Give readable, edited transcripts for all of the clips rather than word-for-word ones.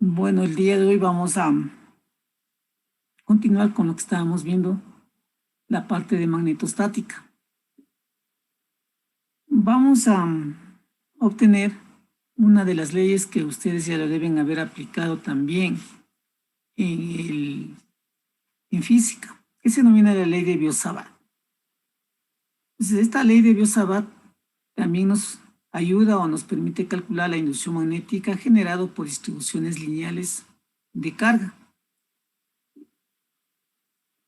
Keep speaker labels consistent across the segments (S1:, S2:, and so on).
S1: Bueno, el día de hoy vamos a continuar con lo que estábamos viendo, la parte de magnetostática. Vamos a obtener una de las leyes que ustedes ya lo deben haber aplicado también en física, que se denomina la ley de Biot-Savart. Entonces, esta ley de Biot-Savart también nos ayuda o nos permite calcular la inducción magnética generada por distribuciones lineales de carga.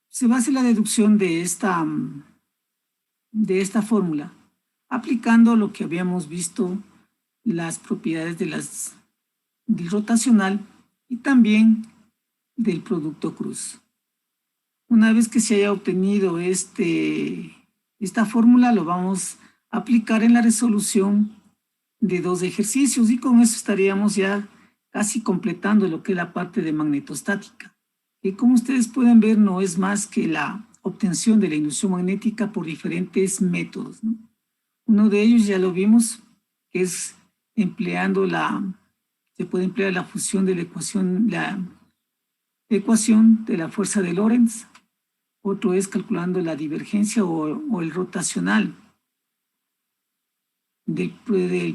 S1: Se va a hacer la deducción de esta fórmula, aplicando lo que habíamos visto, las propiedades del rotacional y también del producto cruz. Una vez que se haya obtenido esta fórmula, lo vamos a aplicar en la resolución de 2 ejercicios y con eso estaríamos ya casi completando lo que es la parte de magnetostática, que como ustedes pueden ver no es más que la obtención de la inducción magnética por diferentes métodos, ¿no? Uno de ellos ya lo vimos, que es se puede emplear la función de la ecuación de la fuerza de Lorentz. Otro es calculando la divergencia o el rotacional del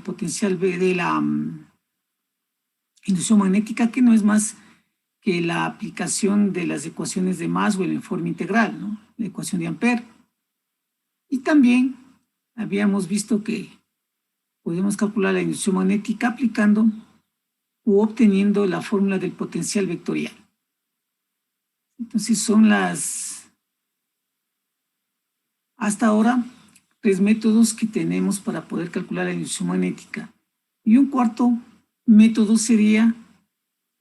S1: potencial de la inducción magnética, que no es más que la aplicación de las ecuaciones de Maxwell en forma integral, ¿no? La ecuación de Ampère. Y también habíamos visto que podemos calcular la inducción magnética aplicando u obteniendo la fórmula del potencial vectorial. Entonces son hasta ahora 3 métodos que tenemos para poder calcular la inducción magnética. Y un cuarto método sería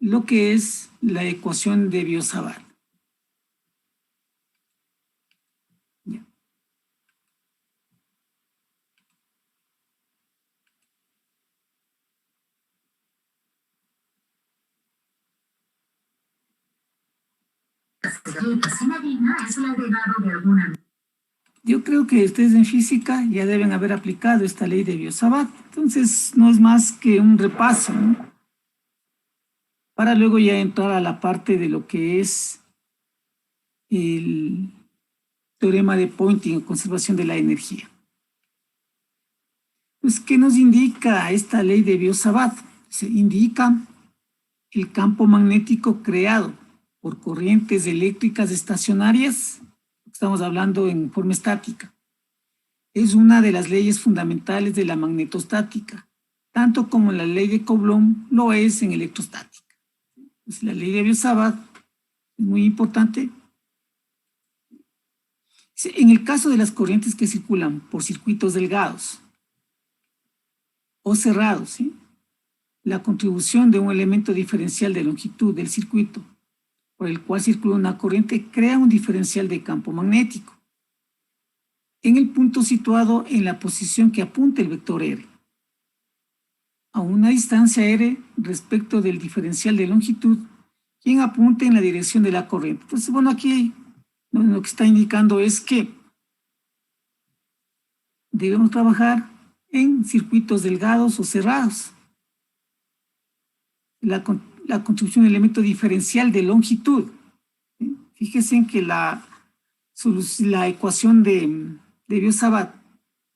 S1: lo que es la ecuación de Biot-Savart. Yo creo que ustedes en física ya deben haber aplicado esta ley de Biot-Savart, entonces no es más que un repaso, ¿no? Para luego ya entrar a la parte de lo que es el teorema de Poynting o conservación de la energía. Pues, ¿qué nos indica esta ley de Biot-Savart? Se indica el campo magnético creado por corrientes eléctricas estacionarias, estamos hablando en forma estática. Es una de las leyes fundamentales de la magnetostática, tanto como la ley de Coulomb lo es en electrostática. Pues la ley de Biot-Savart es muy importante. En el caso de las corrientes que circulan por circuitos delgados o cerrados, ¿sí?, la contribución de un elemento diferencial de longitud del circuito por el cual circula una corriente crea un diferencial de campo magnético en el punto situado en la posición que apunta el vector R, a una distancia R respecto del diferencial de longitud, quien apunte en la dirección de la corriente. Entonces, bueno, aquí lo que está indicando es que debemos trabajar en circuitos delgados o cerrados. La contribución del elemento diferencial de longitud. Fíjense en que la ecuación de Biot-Savart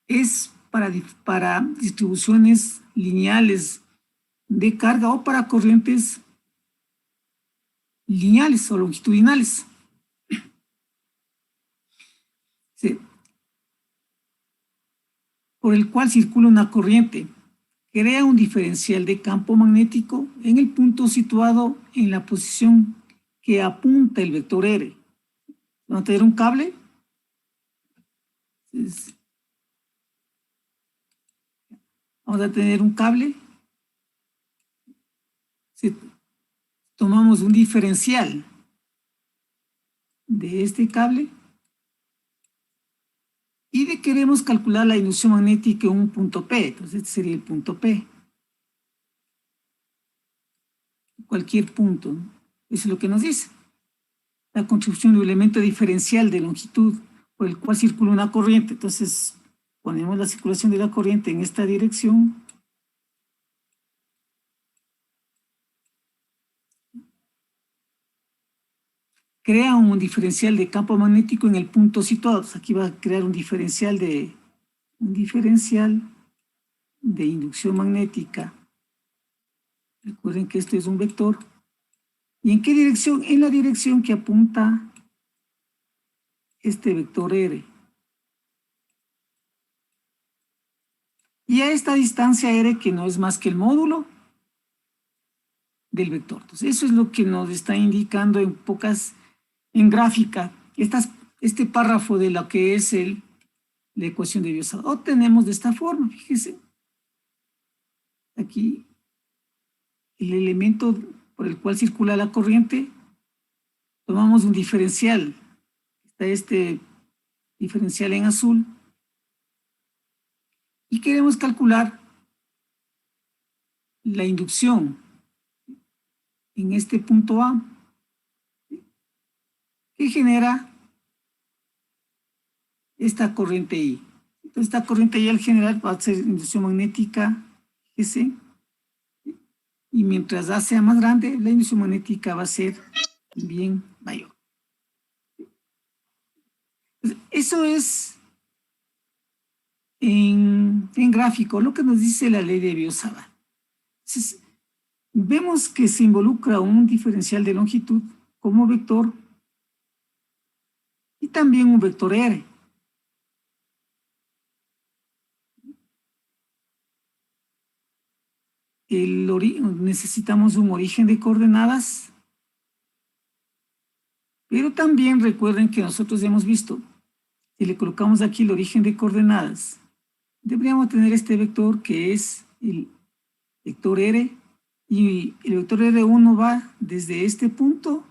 S1: es para distribuciones lineales de carga o para corrientes lineales o longitudinales. Sí. Por el cual circula una corriente, crea un diferencial de campo magnético en el punto situado en la posición que apunta el vector R. Vamos a tener un cable. Vamos a tener un cable. Si tomamos un diferencial de este cable y queremos calcular la inducción magnética en un punto P, entonces este sería el punto P. Cualquier punto, ¿no? Eso es lo que nos dice. La contribución de un elemento diferencial de longitud por el cual circula una corriente. Entonces, ponemos la circulación de la corriente en esta dirección. crea un diferencial de campo magnético en el punto situado. Aquí va a crear un diferencial de inducción magnética. Recuerden que esto es un vector. ¿Y en qué dirección? En la dirección que apunta este vector R. Y a esta distancia R, que no es más que el módulo del vector. Entonces, eso es lo que nos está indicando en gráfica, este párrafo de lo que es la ecuación de Biot-Savart. Obtenemos de esta forma, fíjese. Aquí, el elemento por el cual circula la corriente, tomamos un diferencial. Está este diferencial en azul. Y queremos calcular la inducción en este punto A, que genera esta corriente I. Entonces, esta corriente I al generar va a ser inducción magnética Gc, y mientras A sea más grande, la inducción magnética va a ser bien mayor. Entonces, eso es en gráfico lo que nos dice la ley de Biot-Savart. Entonces, vemos que se involucra un diferencial de longitud como vector y también un vector R. Necesitamos un origen de coordenadas, pero también recuerden que nosotros hemos visto, si le colocamos aquí el origen de coordenadas, deberíamos tener este vector que es el vector R, y el vector R1 va desde este punto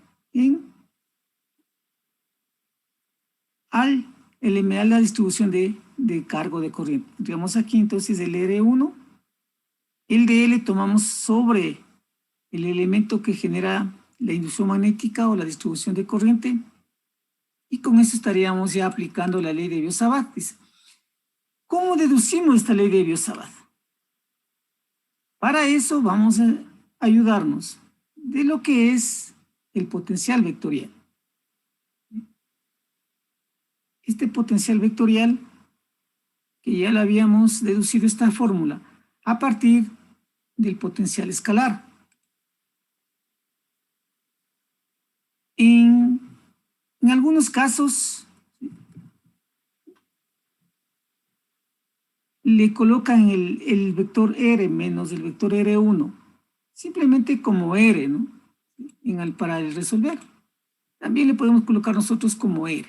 S1: al eliminar la distribución de cargo de corriente. Digamos aquí entonces el R1, el de L tomamos sobre el elemento que genera la inducción magnética o la distribución de corriente, y con eso estaríamos ya aplicando la ley de Biot-Savart. ¿Cómo deducimos esta ley de Biot-Savart? Para eso vamos a ayudarnos de lo que es el potencial vectorial. Este potencial vectorial, que ya lo habíamos deducido esta fórmula, a partir del potencial escalar. En algunos casos le colocan el vector R menos el vector R1, simplemente como R, ¿no? Para resolver. También le podemos colocar nosotros como R.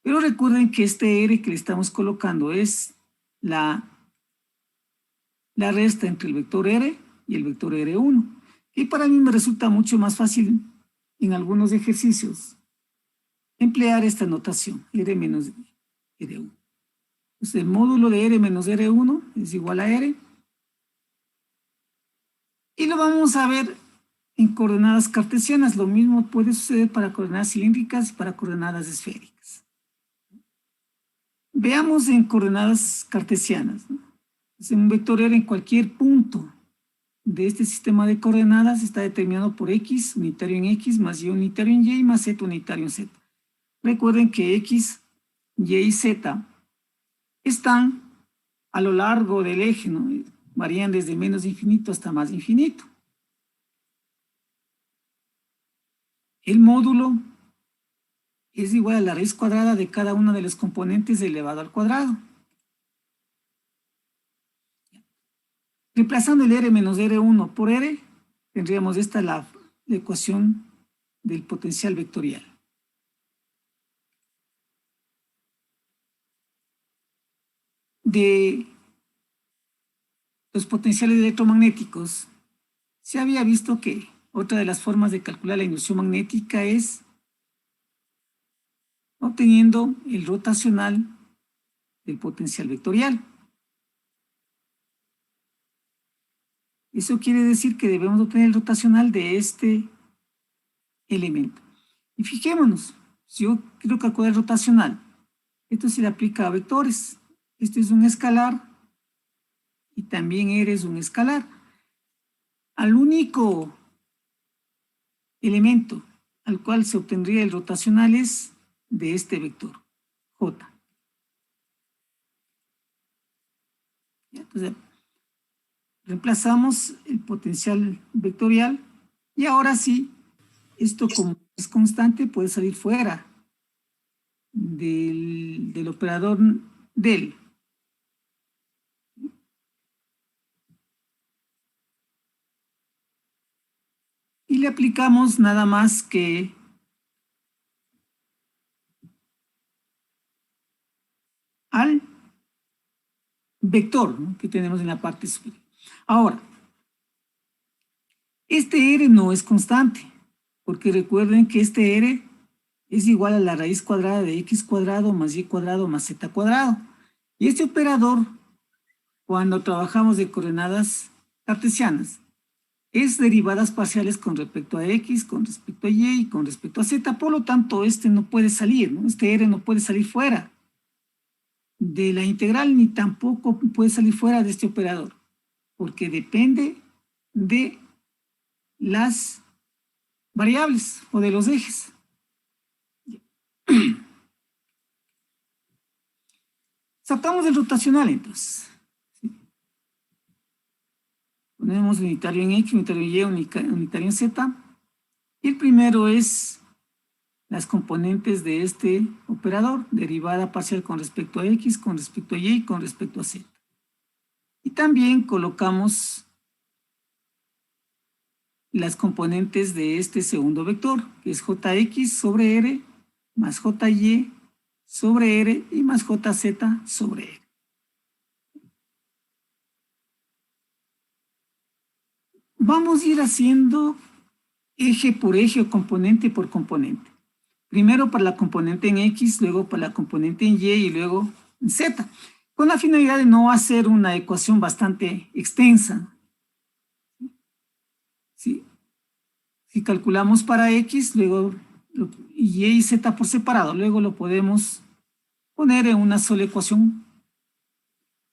S1: Pero recuerden que este R que le estamos colocando es la resta entre el vector R y el vector R1. Y para mí me resulta mucho más fácil en algunos ejercicios emplear esta notación, R menos R1. Entonces, el módulo de R menos R1 es igual a R. Y lo vamos a ver en coordenadas cartesianas. Lo mismo puede suceder para coordenadas cilíndricas y para coordenadas esféricas. Veamos en coordenadas cartesianas, ¿no? Entonces, un vector R en cualquier punto de este sistema de coordenadas está determinado por X unitario en X más Y unitario en Y más Z unitario en Z. Recuerden que X, Y y Z están a lo largo del eje, ¿no? Varían desde menos infinito hasta más infinito. El módulo es igual a la raíz cuadrada de cada una de los componentes elevado al cuadrado. Reemplazando el R menos R1 por R, tendríamos esta la ecuación del potencial vectorial. De los potenciales electromagnéticos, se había visto que otra de las formas de calcular la inducción magnética es obteniendo el rotacional del potencial vectorial. Eso quiere decir que debemos obtener el rotacional de este elemento. Y fijémonos, si yo quiero calcular el rotacional, esto se le aplica a vectores. Este es un escalar y también R es un escalar. Al único elemento al cual se obtendría el rotacional es de este vector, J. Entonces, reemplazamos el potencial vectorial y ahora sí, esto como es constante puede salir fuera del operador del. Y le aplicamos nada más que al vector, ¿no?, que tenemos en la parte superior. Ahora, este R no es constante, porque recuerden que este R es igual a la raíz cuadrada de x cuadrado más y cuadrado más z cuadrado. Y este operador, cuando trabajamos de coordenadas cartesianas, es derivadas parciales con respecto a x, con respecto a y con respecto a z. Por lo tanto, este no puede salir, ¿no? Este R no puede salir fuera de la integral, ni tampoco puede salir fuera de este operador, porque depende de las variables o de los ejes. Sacamos el rotacional entonces. Ponemos unitario en X, unitario en Y, unitario en Z. Y el primero es las componentes de este operador, derivada parcial con respecto a X, con respecto a Y y con respecto a Z. Y también colocamos las componentes de este segundo vector, que es Jx sobre R más Jy sobre R y más Jz sobre R. Vamos a ir haciendo eje por eje o componente por componente. Primero para la componente en X, luego para la componente en Y y luego en Z, con la finalidad de no hacer una ecuación bastante extensa. ¿Sí? Si calculamos para X, luego Y y Z por separado, luego lo podemos poner en una sola ecuación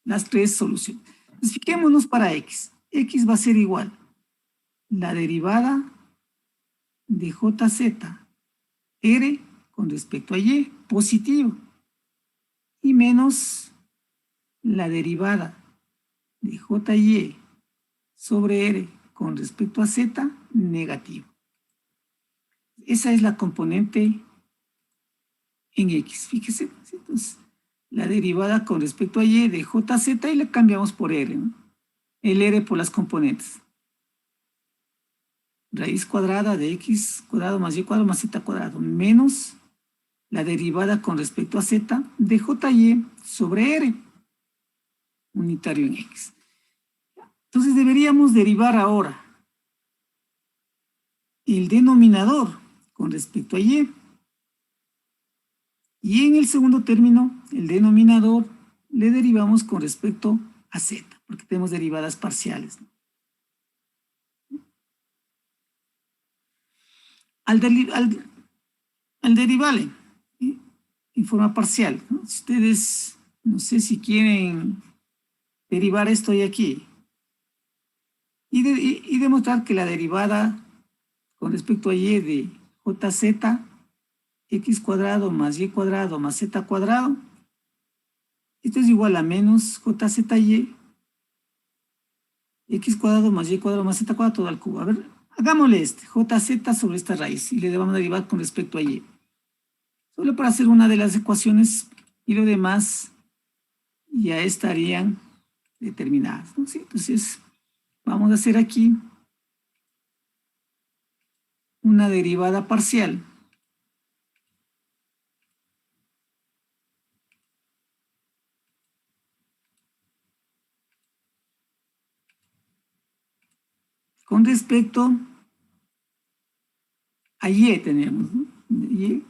S1: las tres soluciones. Entonces, fijémonos para X. X va a ser igual la derivada de Jz R con respecto a Y, positivo, y menos la derivada de Jy sobre R con respecto a Z, negativo. Esa es la componente en X, fíjese. Entonces, la derivada con respecto a Y de Jz y le cambiamos por R, ¿no? El R por las componentes. Raíz cuadrada de X cuadrado más Y cuadrado más Z cuadrado, menos la derivada con respecto a Z de Jy sobre R, unitario en X. Entonces deberíamos derivar ahora el denominador con respecto a Y. Y en el segundo término, el denominador le derivamos con respecto a Z, porque tenemos derivadas parciales, ¿no? Al derivarle en forma parcial, ¿no? Si ustedes, no sé si quieren derivar esto de aquí y demostrar que la derivada con respecto a Y de Jz, x cuadrado más y cuadrado más z cuadrado, esto es igual a menos jzy, x cuadrado más y cuadrado más z cuadrado todo al cubo. A ver, hagámosle este, jz sobre esta raíz y le vamos a derivar con respecto a y. Solo para hacer una de las ecuaciones y lo demás ya estarían determinadas, ¿no? ¿Sí? Entonces, vamos a hacer aquí una derivada parcial con respecto a y tenemos, ¿no? Y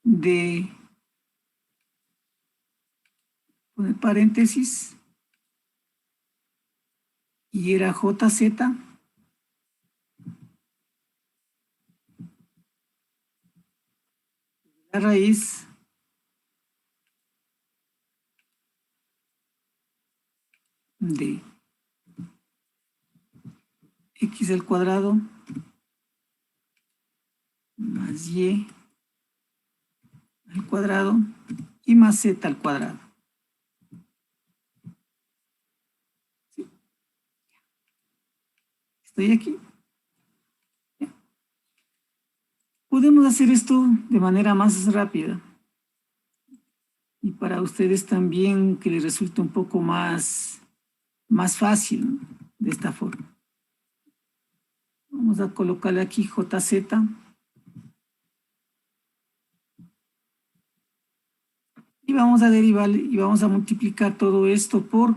S1: de, poner paréntesis, y era jz la raíz de x al cuadrado más y al cuadrado y más z al cuadrado. ¿Sí? Estoy aquí. Podemos hacer esto de manera más rápida. Y para ustedes también que les resulte un poco más fácil, ¿no? De esta forma. Vamos a colocarle aquí JZ. Y vamos a derivar y vamos a multiplicar todo esto por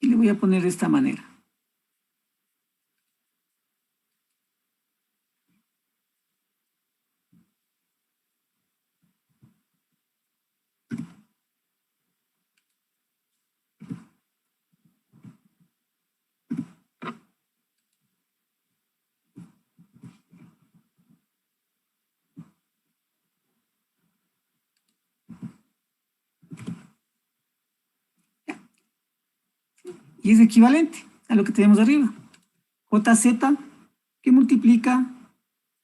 S1: y le voy a poner de esta manera. Y es equivalente a lo que tenemos arriba. JZ que multiplica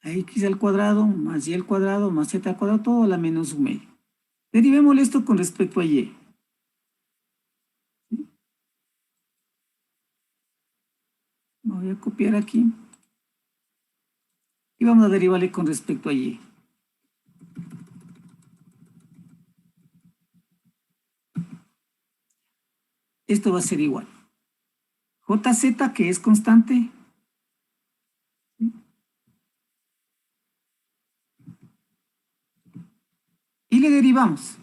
S1: a x al cuadrado más y al cuadrado más z al cuadrado, todo a la menos 1/2. Derivemos esto con respecto a y. Lo voy a copiar aquí. Y vamos a derivarle con respecto a y. Esto va a ser igual. JZ, que es constante. Y le derivamos.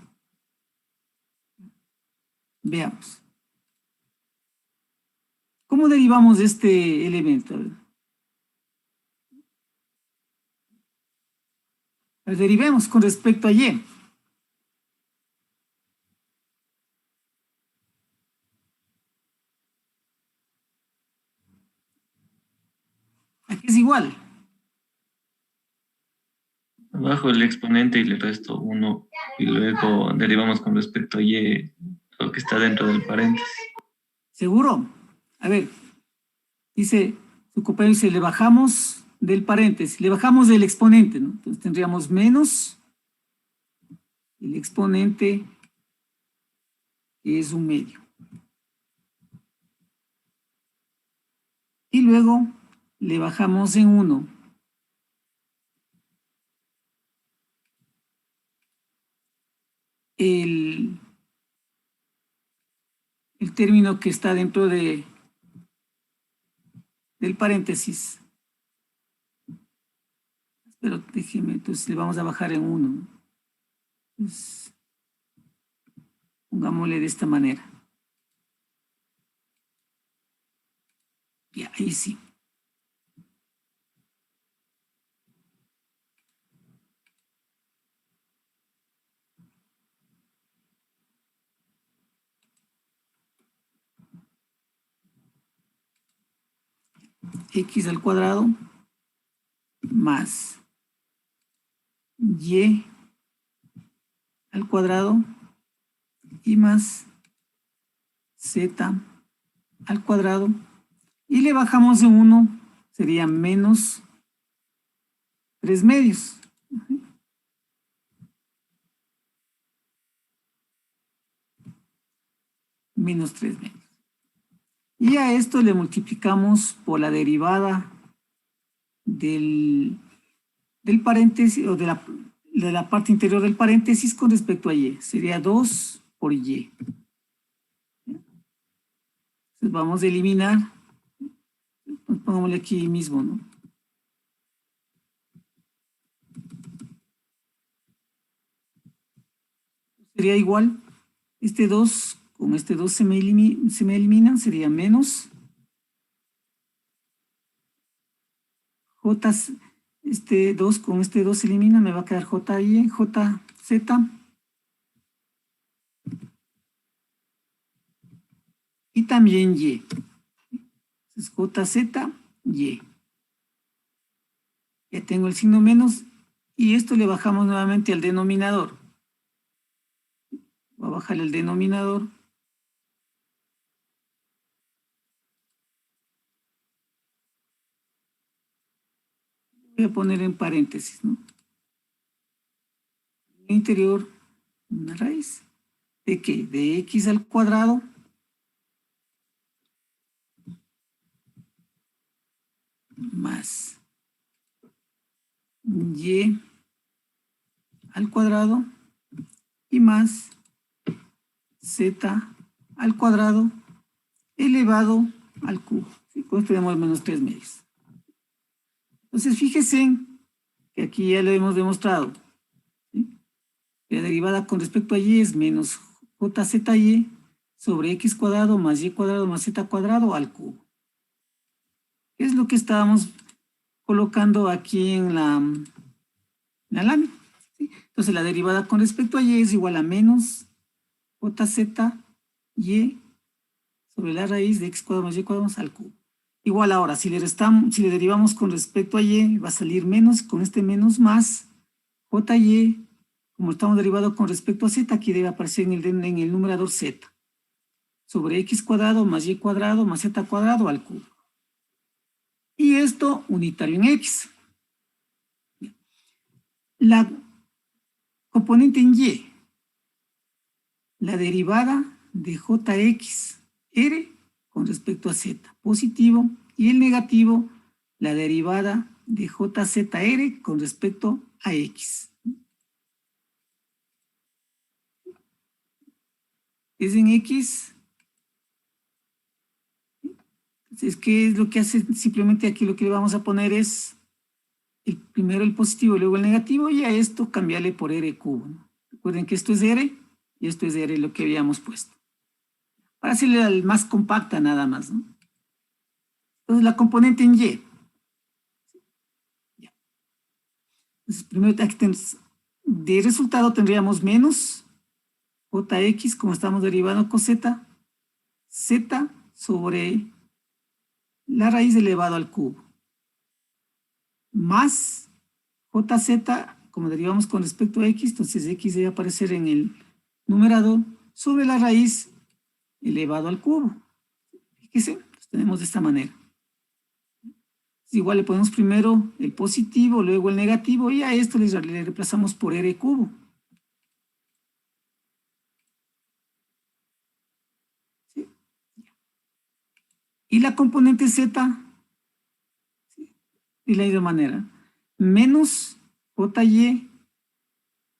S1: Veamos. ¿Cómo derivamos este elemento? Lo derivemos con respecto a y. Aquí es igual.
S2: Abajo el exponente y le resto 1 y luego derivamos con respecto a y lo que está dentro del paréntesis.
S1: ¿Seguro? A ver, dice, su compañero dice, le bajamos del paréntesis, le bajamos del exponente, ¿no? Entonces tendríamos menos el exponente, que es 1/2. Y luego le bajamos en 1. El término que está dentro del paréntesis. Pero déjeme, entonces le vamos a bajar en 1. Entonces, pongámosle de esta manera. Ya, ahí sí. X al cuadrado más y al cuadrado y más z al cuadrado y le bajamos en 1, sería menos 3/2. Menos 3/2. Y a esto le multiplicamos por la derivada del paréntesis o de la parte interior del paréntesis con respecto a y. Sería 2 por y. Entonces vamos a eliminar. Pues pongámosle aquí mismo, ¿no? Sería igual. Este 2 con este 2 se me eliminan. Sería menos. J, este 2 con este 2 se elimina. Me va a quedar JY, JZ. Y también y. Entonces JZ, y. Ya tengo el signo menos y esto le bajamos nuevamente al denominador. Voy a bajar el denominador. Voy a poner en paréntesis, ¿no? En el interior, una raíz. ¿De qué? De x al cuadrado más y al cuadrado y más z al cuadrado elevado al cubo. ¿Sí? Pues tenemos menos 3 medios. Entonces, fíjense que aquí ya lo hemos demostrado. ¿Sí? La derivada con respecto a y es menos jzy sobre x cuadrado más y cuadrado más z cuadrado al cubo. ¿Qué es lo que estábamos colocando aquí en la lámina? ¿Sí? Entonces, la derivada con respecto a y es igual a menos jzy sobre la raíz de x cuadrado más y cuadrado más al cubo. Igual ahora, si le derivamos con respecto a y, va a salir menos, con este menos más, jy, como estamos derivando con respecto a z, aquí debe aparecer en el numerador z, sobre x cuadrado más y cuadrado más z cuadrado al cubo. Y esto unitario en x. La componente en y, la derivada de jx r con respecto a z, positivo, y el negativo, la derivada de jzr con respecto a x. Es en x. Entonces, ¿qué es lo que hace? Simplemente aquí lo que le vamos a poner es primero el positivo y luego el negativo, y a esto cambiarle por r cubo, ¿no? Recuerden que esto es r y esto es r, lo que habíamos puesto. Para hacerle al más compacta nada más, ¿no? Entonces, la componente en y. Entonces, primero aquí tenemos, de resultado tendríamos menos jx, como estamos derivando con z, z sobre la raíz elevado al cubo, más jz, como derivamos con respecto a x, entonces x debe aparecer en el numerador sobre la raíz elevado al cubo. Fíjense, los tenemos de esta manera. Igual le ponemos primero el positivo, luego el negativo, y a esto le reemplazamos por r cubo. ¿Sí? Y la componente z, ¿sí? De la misma manera, menos jy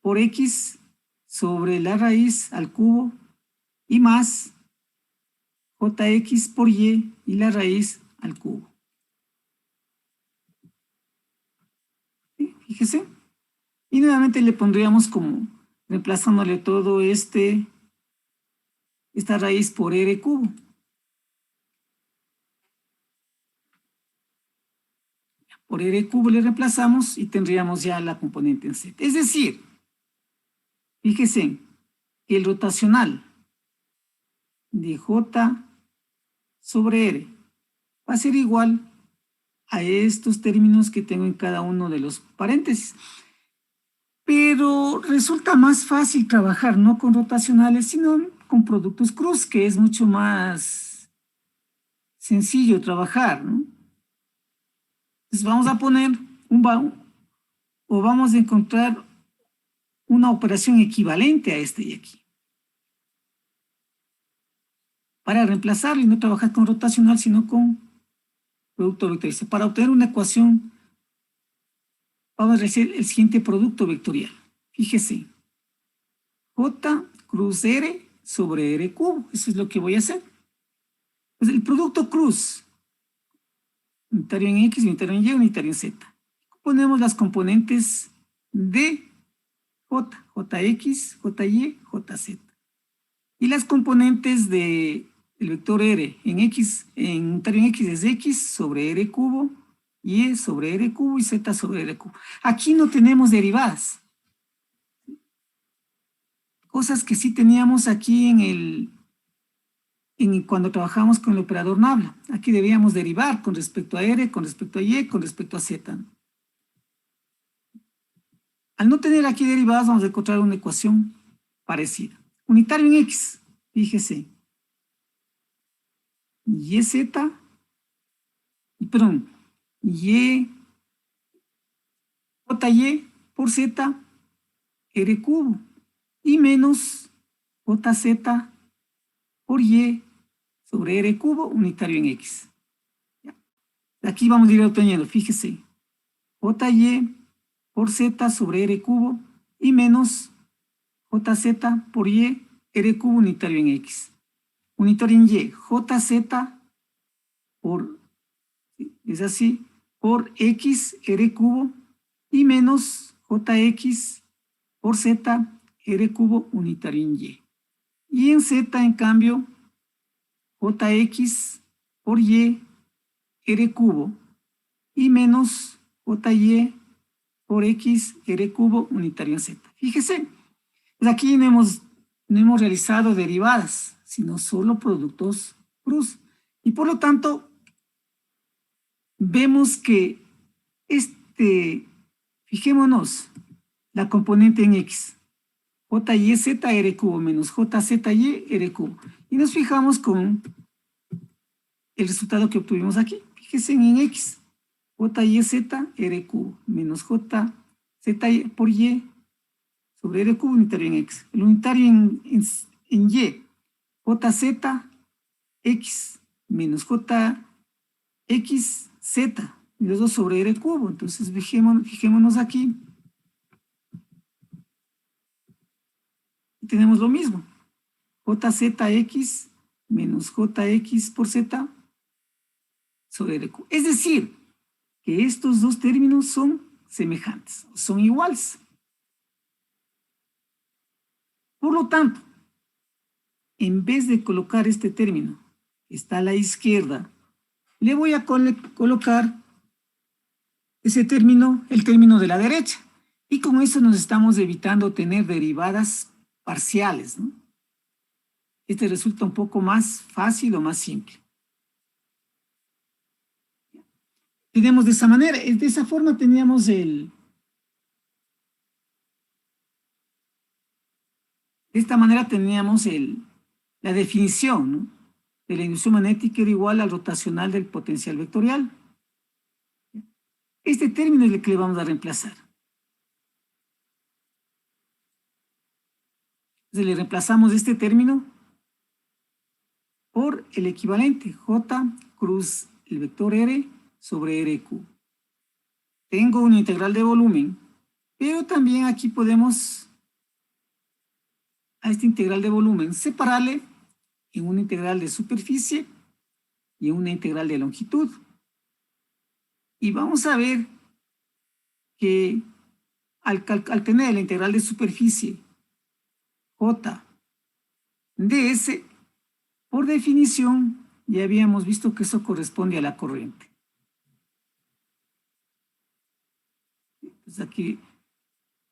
S1: por x sobre la raíz al cubo y más jx por y la raíz al cubo. ¿Sí? Fíjese. Y nuevamente le pondríamos como reemplazándole todo esta raíz por r cubo. Por r cubo le reemplazamos y tendríamos ya la componente en z. Es decir, fíjese que el rotacional de j sobre r va a ser igual a estos términos que tengo en cada uno de los paréntesis. Pero resulta más fácil trabajar no con rotacionales, sino con productos cruz, que es mucho más sencillo trabajar, ¿no? Entonces vamos a poner o vamos a encontrar una operación equivalente a este de aquí, para reemplazarlo y no trabajar con rotacional, sino con producto vectorial. Para obtener una ecuación, vamos a hacer el siguiente producto vectorial. Fíjese, J cruz R sobre R cubo. Eso es lo que voy a hacer. Pues el producto cruz, unitario en X, unitario en Y, unitario en Z. Ponemos las componentes de J, JX, JY, JZ. Y las componentes del vector R en X, en unitario en X es X sobre R cubo, Y sobre R cubo y Z sobre R cubo. Aquí no tenemos derivadas. Cosas que sí teníamos aquí cuando trabajamos con el operador nabla. Aquí debíamos derivar con respecto a R, con respecto a Y, con respecto a Z. Al no tener aquí derivadas, vamos a encontrar una ecuación parecida. unitario en X, fíjese, YZ, perdón, JY por Z, R cubo, y menos JZ por Y sobre R cubo unitario en X. Aquí vamos a ir obteniendo, fíjese, JY por Z sobre R cubo y menos JZ por Y, R cubo unitario en X. Unitario en Y, JZ por, es así, por X, R cubo y menos JX por Z, R cubo unitario en Y. Y en Z, en cambio, JX por Y, R cubo y menos JY por X, R cubo unitario en Z. Fíjese, pues aquí no hemos realizado derivadas, sino solo productos cruz. Y por lo tanto, vemos que fijémonos, la componente en X, JYZ R cubo menos JZY R cubo. Y nos fijamos con el resultado que obtuvimos aquí. Fíjense en X, JYZ R cubo menos JZ por Y sobre R cubo unitario en X. El unitario en Y, JZ X menos JXZ, y los dos sobre R cubo. Entonces fijémonos aquí. Y tenemos lo mismo. JZX menos JX por Z sobre R cubo. Es decir, que estos dos términos son semejantes, son iguales. Por lo tanto, en vez de colocar este término que está a la izquierda, le voy a colocar ese término, el término de la derecha. Y con eso nos estamos evitando tener derivadas parciales, ¿no? Este resulta un poco más fácil o más simple. Tenemos de esa manera, de esa forma teníamos de esta manera teníamos la definición, ¿no?, de la inducción magnética era igual al rotacional del potencial vectorial. Este término es el que le vamos a reemplazar. Entonces le reemplazamos este término por el equivalente, J cruz el vector R sobre RQ. Tengo una integral de volumen, pero también aquí podemos a esta integral de volumen separarle en una integral de superficie y en una integral de longitud. Y vamos a ver que al tener la integral de superficie J ds, por definición, ya habíamos visto que eso corresponde a la corriente. Entonces aquí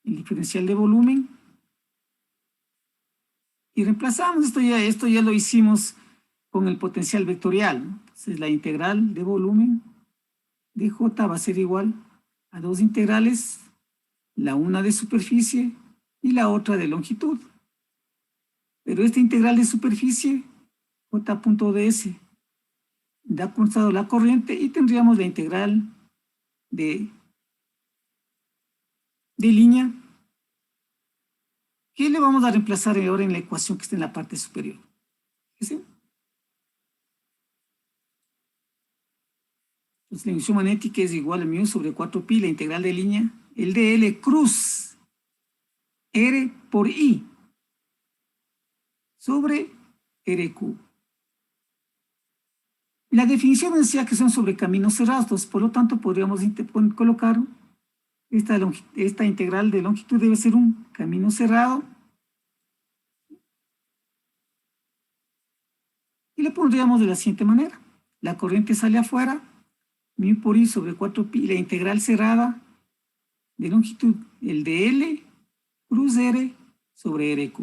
S1: el diferencial de volumen. Y reemplazamos, esto ya lo hicimos con el potencial vectorial, ¿no? Entonces la integral de volumen de J va a ser igual a dos integrales, la una de superficie y la otra de longitud. Pero esta integral de superficie, J.ds, da constado la corriente y tendríamos la integral de línea, que le vamos a reemplazar ahora en la ecuación que está en la parte superior. ¿Sí? Entonces la inducción magnética es igual a μ sobre 4pi, la integral de línea, el dl cruz R por I sobre RQ. La definición decía que son sobre caminos cerrados, por lo tanto podríamos colocar esta integral de longitud debe ser un camino cerrado. Y le pondríamos de la siguiente manera. La corriente sale afuera, μ por I sobre 4pi, la integral cerrada de longitud, el de L cruz R sobre RQ.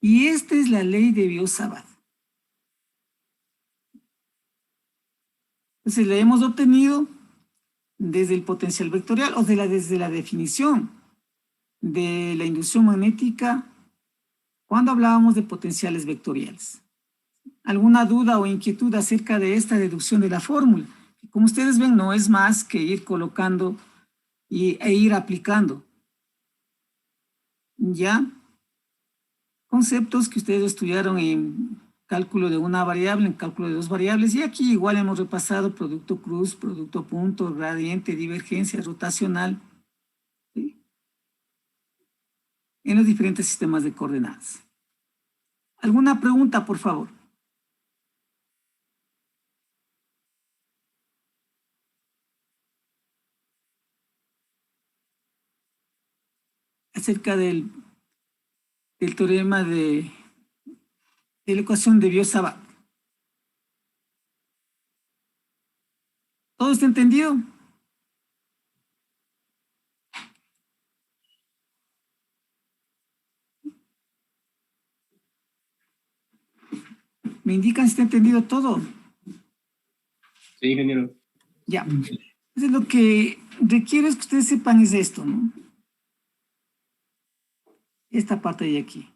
S1: Y esta es la ley de Biot-Savart. Entonces la hemos obtenido desde el potencial vectorial o desde la definición de la inducción magnética cuando hablábamos de potenciales vectoriales. ¿Alguna duda o inquietud acerca de esta deducción de la fórmula? Como ustedes ven, no es más que ir colocando e ir aplicando. ¿Ya? Conceptos que ustedes estudiaron en cálculo de una variable, en cálculo de dos variables, y aquí igual hemos repasado producto cruz, producto punto, gradiente, divergencia, rotacional, ¿sí? En los diferentes sistemas de coordenadas. ¿Alguna pregunta, por favor? Acerca del teorema de la ecuación de Biot-Savart. ¿Todo está entendido? ¿Me indican si está entendido todo?
S3: Sí, ingeniero.
S1: Ya. Entonces lo que requiero es que ustedes sepan es esto, ¿no? Esta parte de aquí.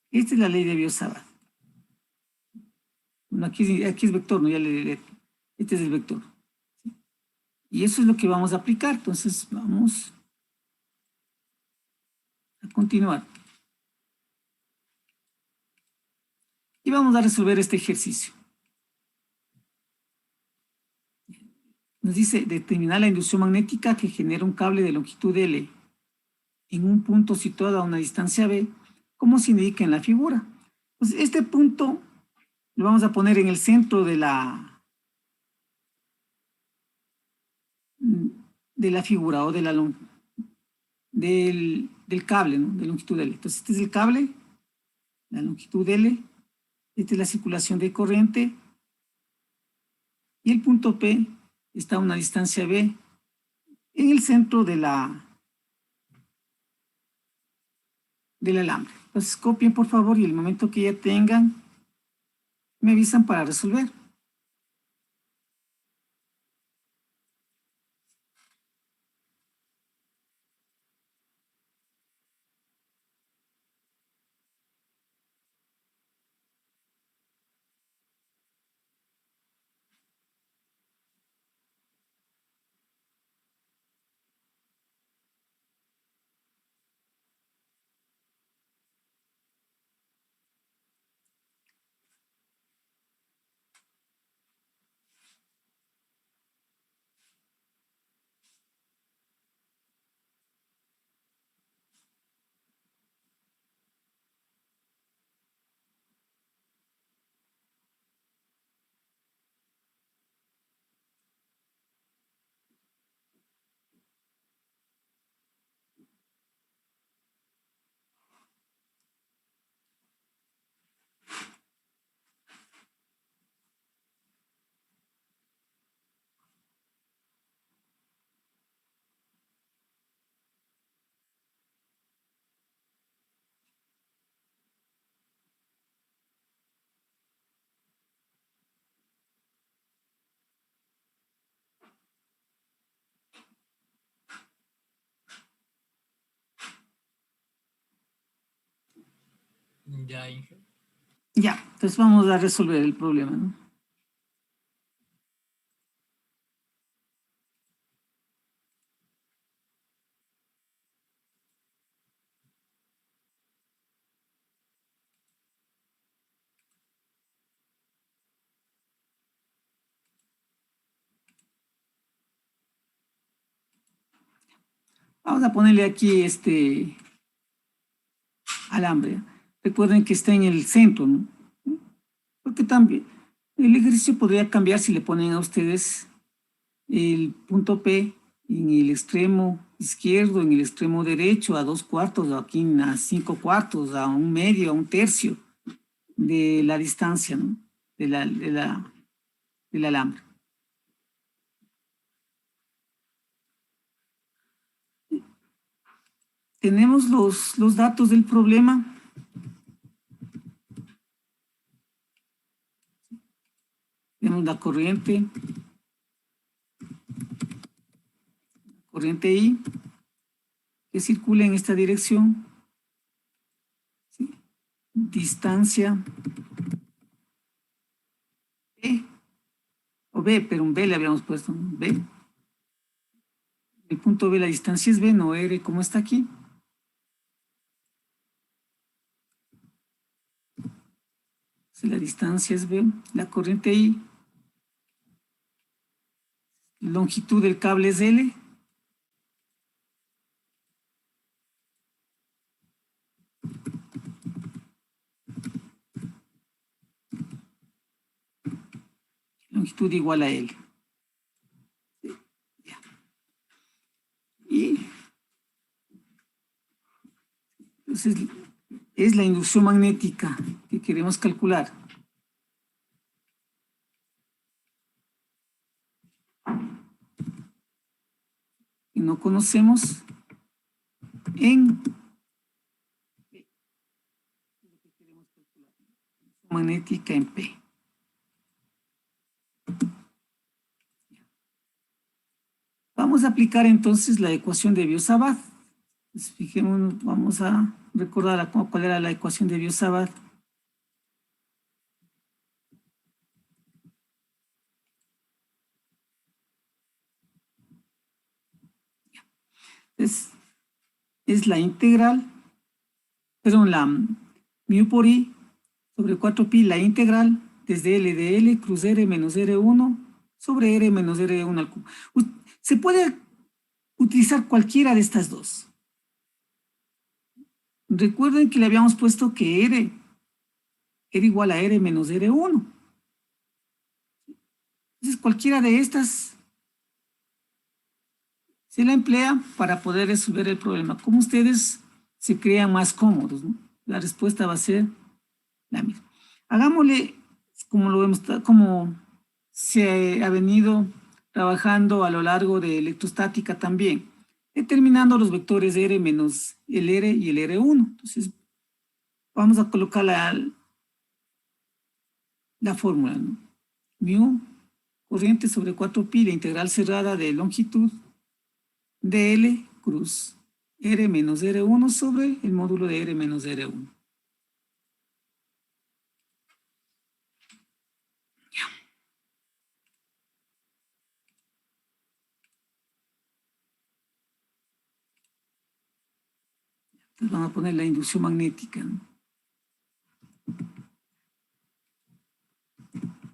S1: Esta es la ley de Biot-Savart. Bueno, aquí es vector, ¿no? Ya le diré. Este es el vector. Y eso es lo que vamos a aplicar. Entonces vamos a continuar. Y vamos a resolver este ejercicio. Nos dice determinar la inducción magnética que genera un cable de longitud L en un punto situado a una distancia B, como se indica en la figura. Entonces, este punto lo vamos a poner en el centro de la figura o de del cable, ¿no? De longitud L. Entonces, este es el cable, la longitud L, esta es la circulación de corriente, y el punto P está a una distancia B en el centro del alambre. Entonces, copien, por favor, y el momento que ya tengan, me avisan para resolver.
S3: Ya, Inge.
S1: Ya, entonces vamos a resolver el problema, ¿no? Vamos a ponerle aquí este alambre. Recuerden que está en el centro, ¿no? Porque también el ejercicio podría cambiar si le ponen a ustedes el punto P en el extremo izquierdo, en el extremo derecho, a 2/4, aquí a 5/4, a 1/2, a 1/3 de la distancia, ¿no? Del alambre. Tenemos los datos del problema. Tenemos la corriente I, que circula en esta dirección, ¿sí? Distancia B, o B, pero un B le habíamos puesto, un B. El punto B, la distancia es B, no R, como está aquí. Si la distancia es B, la corriente I, longitud del cable es L. Longitud igual a L. Y entonces es la inducción magnética que queremos calcular. Y no conocemos en magnética en P. Vamos a aplicar entonces la ecuación de Biot-Savart. Fijémonos, vamos a recordar cuál era la ecuación de Biot-Savart. Es la integral, perdón, la mu por I sobre 4pi, la integral desde L de L cruz R menos R1 sobre R menos R1 al cubo. Se puede utilizar cualquiera de estas dos. Recuerden que le habíamos puesto que R era igual a R menos R1. Entonces cualquiera de estas se la emplea para poder resolver el problema. Como ustedes se crean más cómodos, ¿no? La respuesta va a ser la misma. Hagámosle como lo vemos, como se ha venido trabajando a lo largo de electrostática también, determinando los vectores R menos el R y el R1. Entonces, vamos a colocar la fórmula, ¿no? Mu, corriente sobre 4pi, la integral cerrada de longitud de L cruz R menos R1 sobre el módulo de R menos R1. Entonces vamos a poner la inducción magnética, ¿no?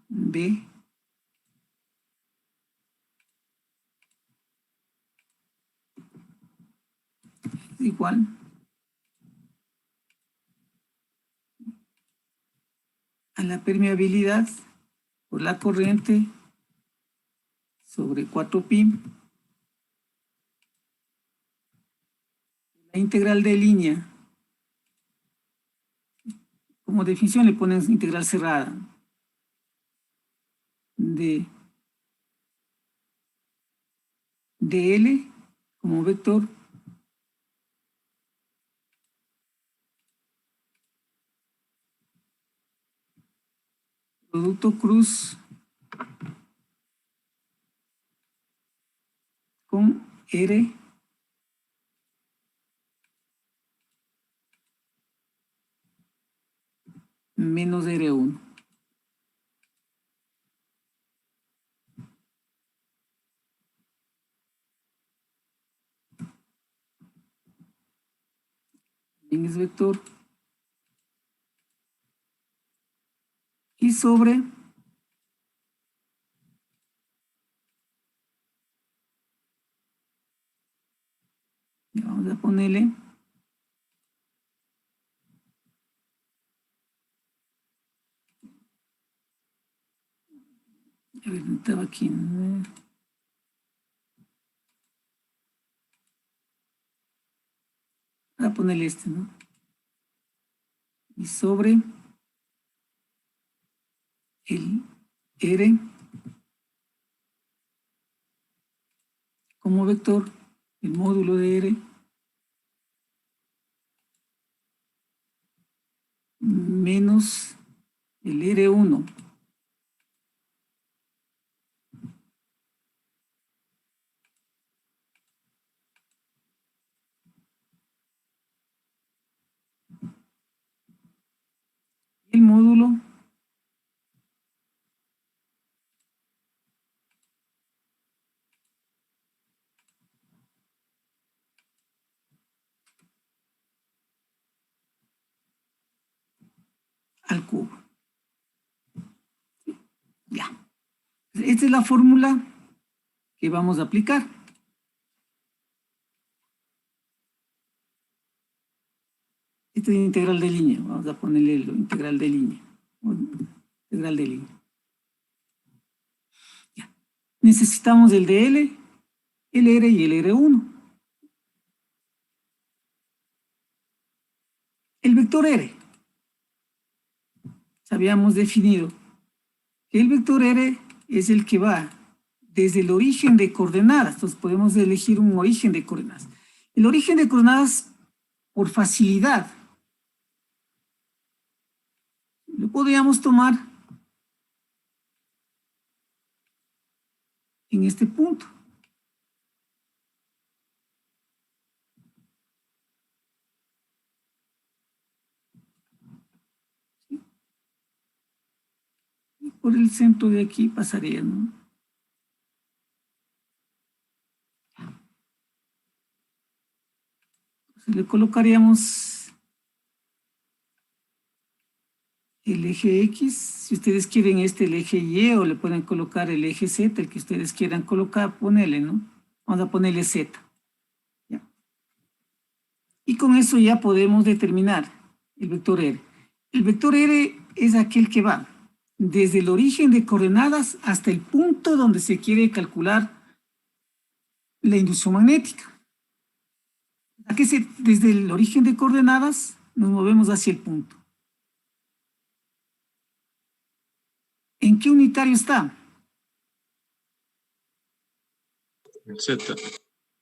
S1: B igual a la permeabilidad por la corriente sobre 4pi, la integral de línea, como definición le ponen integral cerrada, de L como vector producto cruz con R menos R1. También es vector. Y sobre vamos a ponerle a ver, no estaba aquí, ¿no? Voy a ponerle este, ¿no? Y sobre el R como vector, el módulo de R menos el R1 al cubo. Ya. Esta es la fórmula que vamos a aplicar. Esta es integral de línea. Vamos a ponerle lo integral de línea. Integral de línea. Ya. Necesitamos el de L, el R y el R1. El vector R. Habíamos definido que el vector R es el que va desde el origen de coordenadas. Entonces podemos elegir un origen de coordenadas. El origen de coordenadas, por facilidad, lo podríamos tomar en este punto. Y por el centro de aquí pasaría, ¿no? Entonces le colocaríamos el eje X. Si ustedes quieren el eje Y, o le pueden colocar el eje Z, el que ustedes quieran colocar, ponerle, ¿no? Vamos a ponerle Z. ¿Ya? Y con eso ya podemos determinar el vector R. El vector R es aquel que va desde el origen de coordenadas hasta el punto donde se quiere calcular la inducción magnética. Desde el origen de coordenadas nos movemos hacia el punto. ¿En qué unitario está?
S3: Z.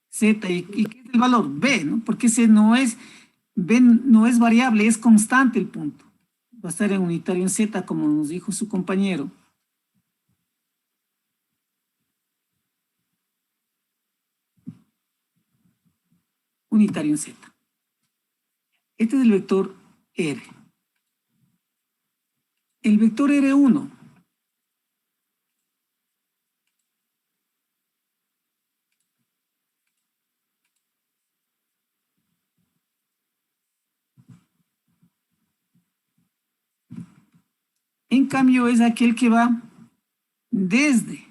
S1: Z. ¿Y qué es el valor? B, ¿no? Porque ese no es, B no es variable, es constante el punto. Va a estar en unitario en Z, como nos dijo su compañero. Unitario en Z. Este es el vector R. El vector R1. En cambio, es aquel que va desde.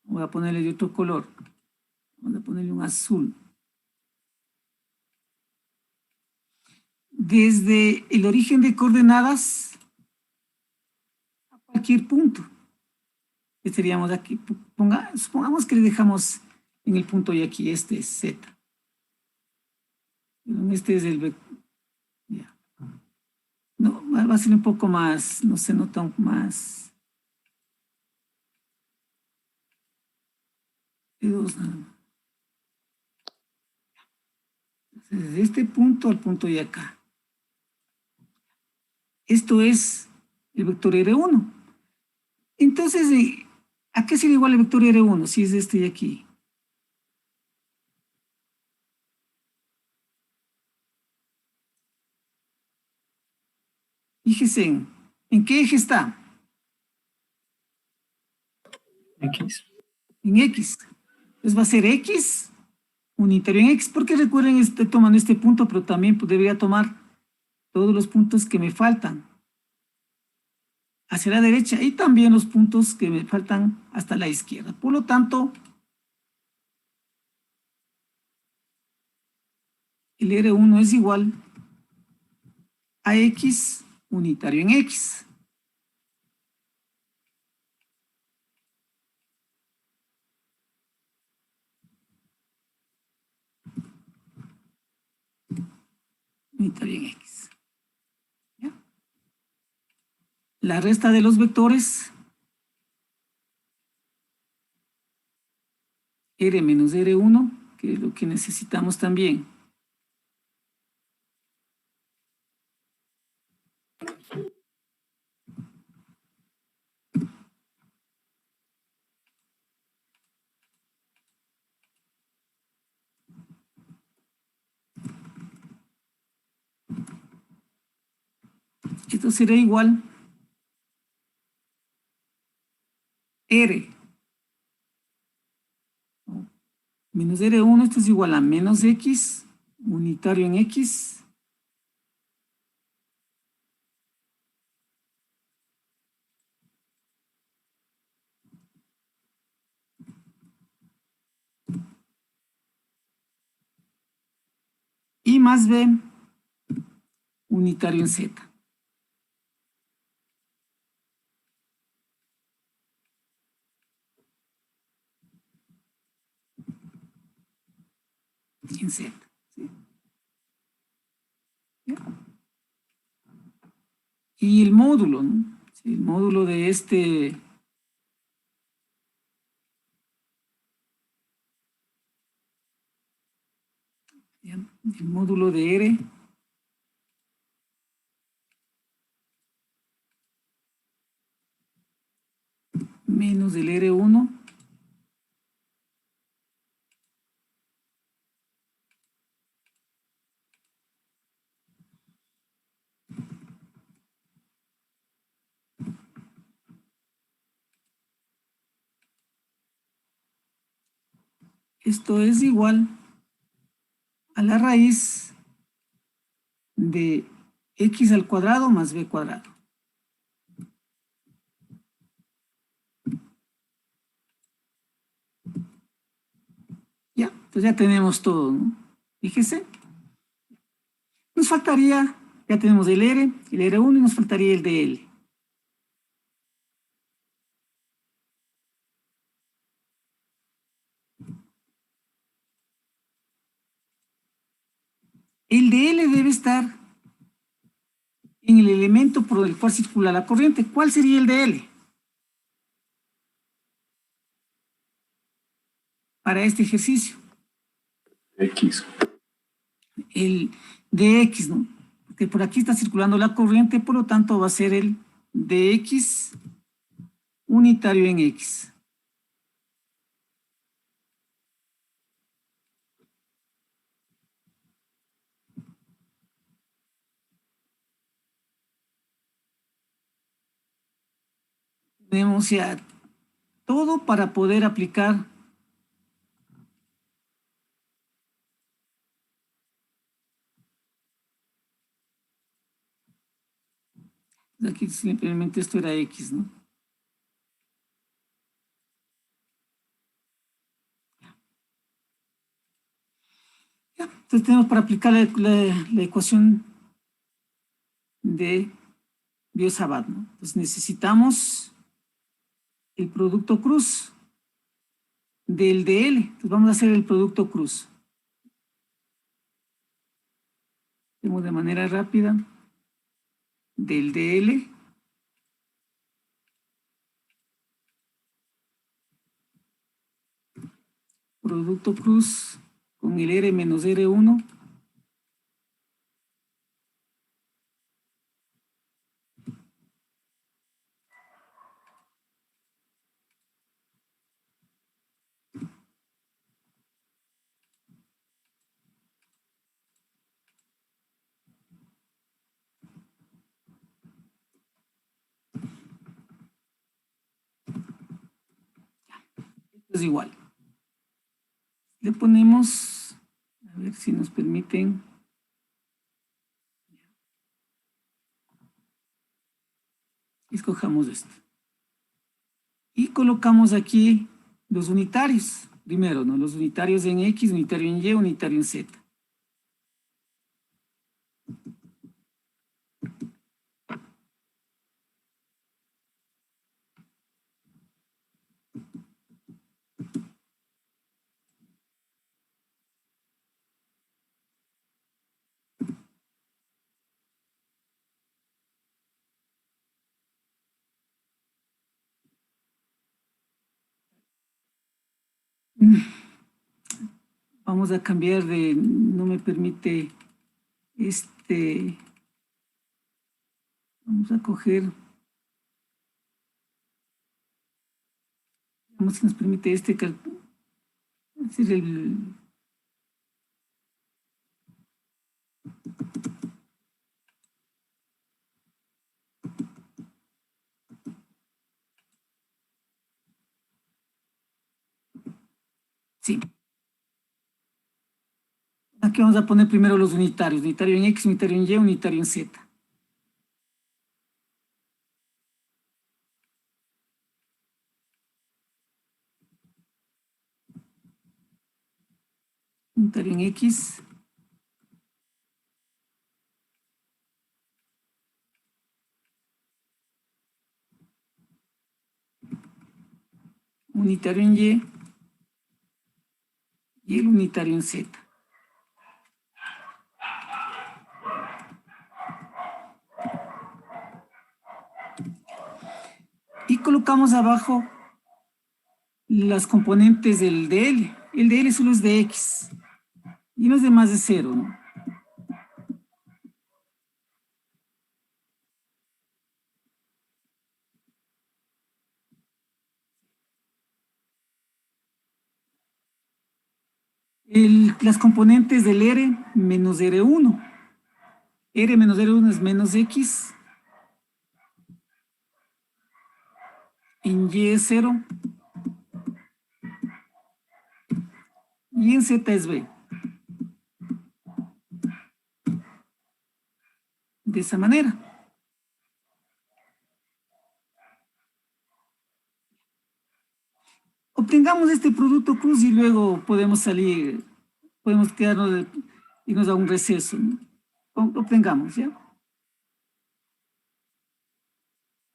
S1: Voy a ponerle de otro color. Vamos a ponerle un azul. Desde el origen de coordenadas a cualquier punto. Estaríamos aquí. Supongamos que le dejamos en el punto y aquí, este es Z. Este es el vector. Ya. No, va a ser un poco más, no se nota más. Desde este punto al punto de acá. Esto es el vector R1. Entonces, ¿a qué sería igual el vector R1 si es este de aquí? Fíjese en qué eje está.
S3: X.
S1: En X. Entonces va a ser X unitario en X, porque recuerden, estoy tomando este punto, pero también debería tomar todos los puntos que me faltan hacia la derecha y también los puntos que me faltan hasta la izquierda. Por lo tanto, el R1 es igual a X unitario en X. Unitario en X. ¿Ya? La resta de los vectores, R menos R1, que es lo que necesitamos también. Esto será igual R menos R1, esto es igual a menos X unitario en X más B unitario en Z. En Z. ¿Sí? Y el módulo, ¿no? Sí, el módulo de este... el módulo de R menos el R1 esto es igual a la raíz de x al cuadrado más b cuadrado. Ya, pues ya tenemos todo, ¿no? Fíjese. Nos faltaría, ya tenemos el R, el R1 y nos faltaría el DL. El DL debe estar en el elemento por el cual circula la corriente. ¿Cuál sería el DL? Para este ejercicio.
S3: X.
S1: El dx, ¿no? Porque por aquí está circulando la corriente, por lo tanto va a ser el dx unitario en x. Tenemos ya todo para poder aplicar aquí simplemente esto era x, ¿no? Ya, entonces tenemos para aplicar la ecuación de Biot-Savart, ¿no? Entonces necesitamos el producto cruz del DL. Entonces vamos a hacer el producto cruz. Hacemos de manera rápida del DL producto cruz con el R menos R1 es igual. Le ponemos, a ver si nos permiten. Escojamos esto. Y colocamos aquí los unitarios. Primero, ¿no? Los unitarios en X, unitario en Y, unitario en Z. Vamos a cambiar de, no me permite vamos a coger, vamos si nos permite es decir, sí. Aquí vamos a poner primero los unitarios, unitario en X, unitario en Y, unitario en Z. Unitario en X, unitario en y el unitario en Z. Y colocamos abajo las componentes del DL. El DL solo es de X. Y los demás de 0, ¿no? Las componentes del R menos R1. R menos R1 es menos X. En Y es 0. Y en Z es B. De esa manera. Obtengamos este producto cruz y luego podemos salir, podemos quedarnos, irnos a un receso, ¿no? Obtengamos, ¿ya?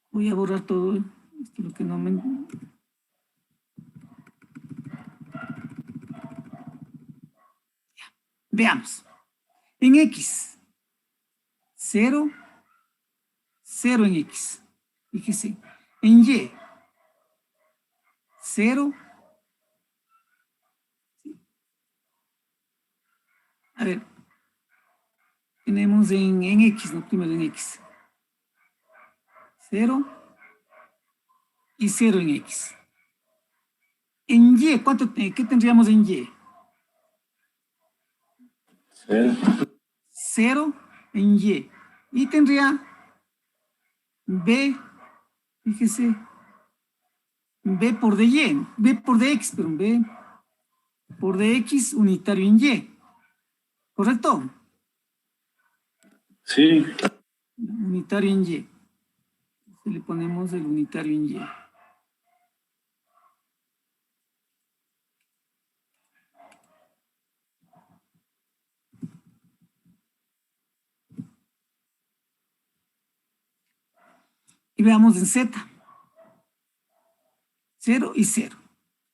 S1: Voy a borrar todo esto, lo que no me... Veamos. En X, 0, 0 en X. Fíjese. En Y, 0. A ver. Tenemos en X, ¿no? Primero en X. 0 y 0 en X. En Y, ¿qué tendríamos en Y? 0 en Y. Y tendría B, fíjese, B por DY, B por DX, pero B por DX unitario en Y. ¿Correcto?
S3: Sí.
S1: Unitario en Y. Le ponemos el unitario en Y. Y veamos en Z. 0 y 0.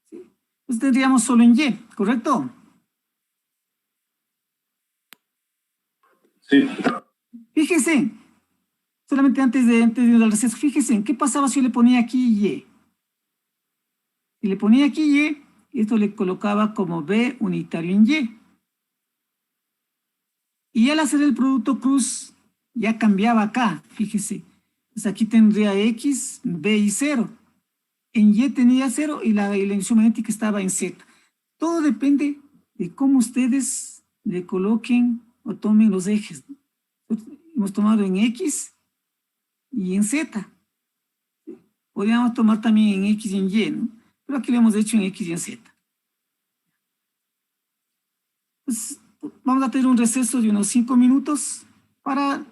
S1: ¿Sí? Entonces tendríamos solo en Y, ¿correcto?
S3: Sí.
S1: Fíjese, solamente antes de ir al receso, fíjese, ¿qué pasaba si yo le ponía aquí Y? Si le ponía aquí Y, esto le colocaba como B unitario en Y. Y al hacer el producto cruz, ya cambiaba acá, fíjese. Pues aquí tendría X, B y 0. En Y tenía 0 y la ilusión magnética estaba en Z. Todo depende de cómo ustedes le coloquen o tomen los ejes. Hemos tomado en X y en Z. Podríamos tomar también en X y en Y, ¿no? Pero aquí lo hemos hecho en X y en Z. Pues vamos a tener un receso de unos 5 minutos para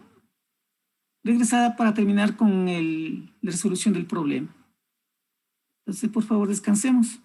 S1: regresar para terminar con la resolución del problema. Entonces, por favor, descansemos.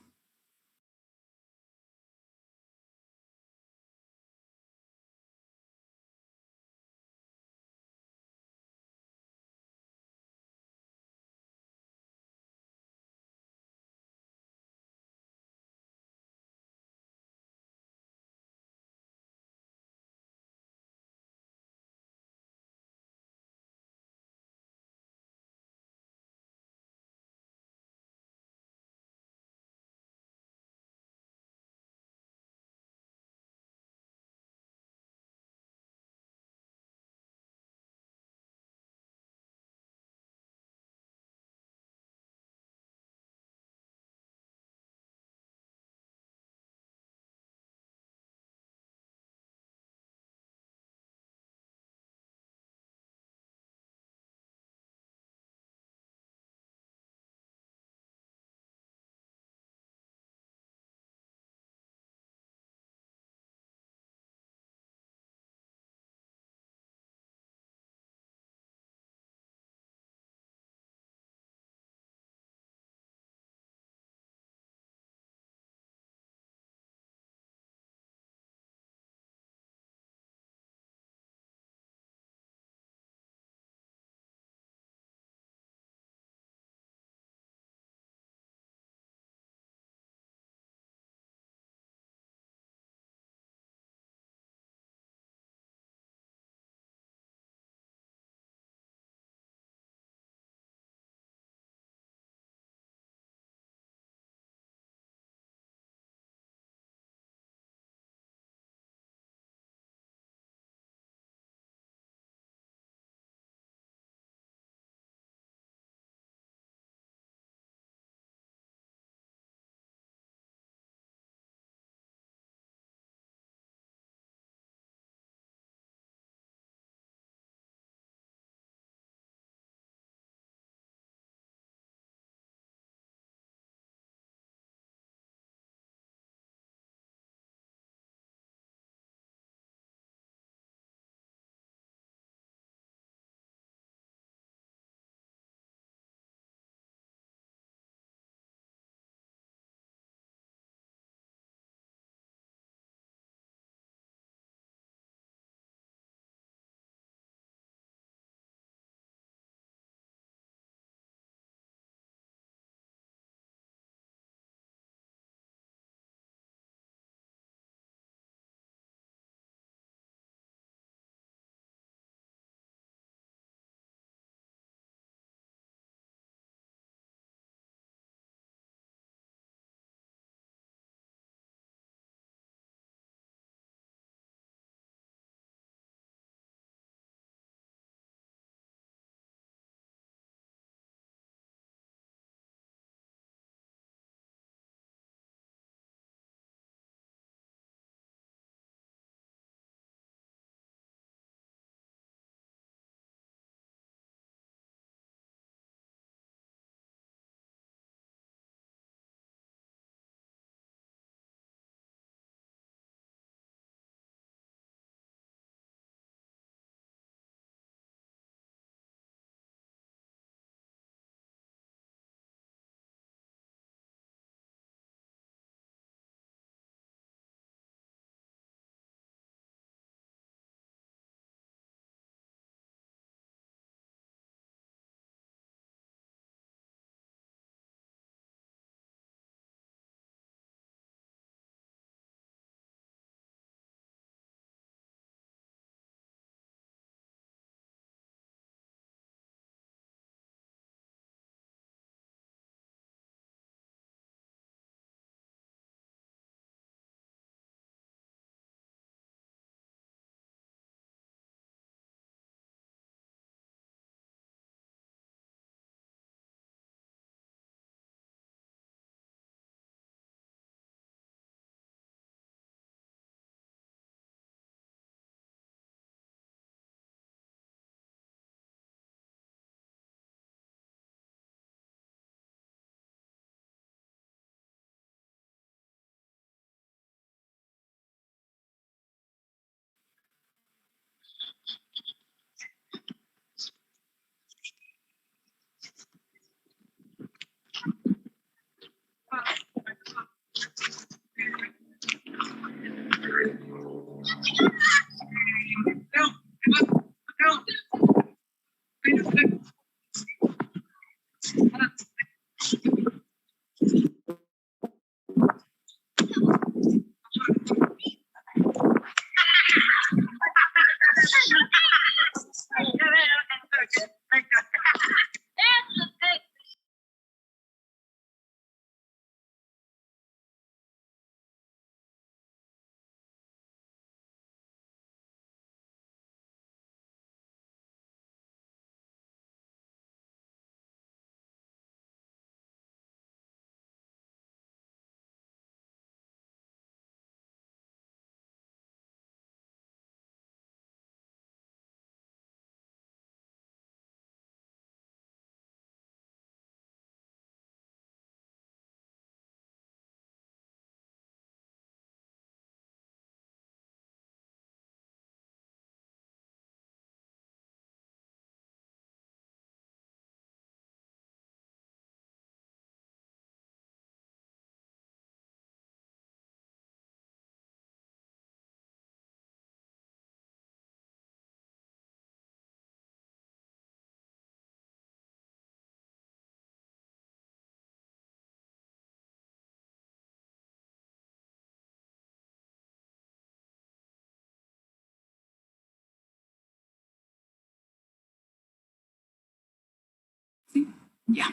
S1: Ya.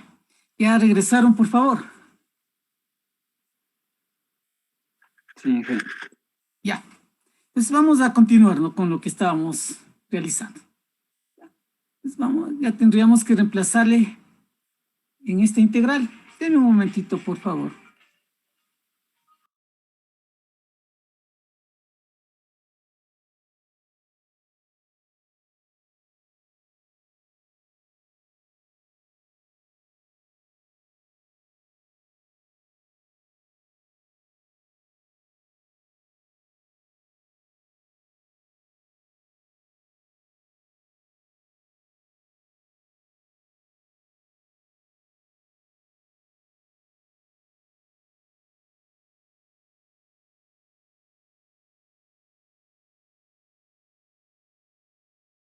S1: Ya regresaron, por favor.
S3: Sí, Inge.
S1: Ya. Entonces vamos a continuar, ¿no?, con lo que estábamos realizando. Entonces vamos, ya tendríamos que reemplazarle en esta integral. Denme un momentito, por favor.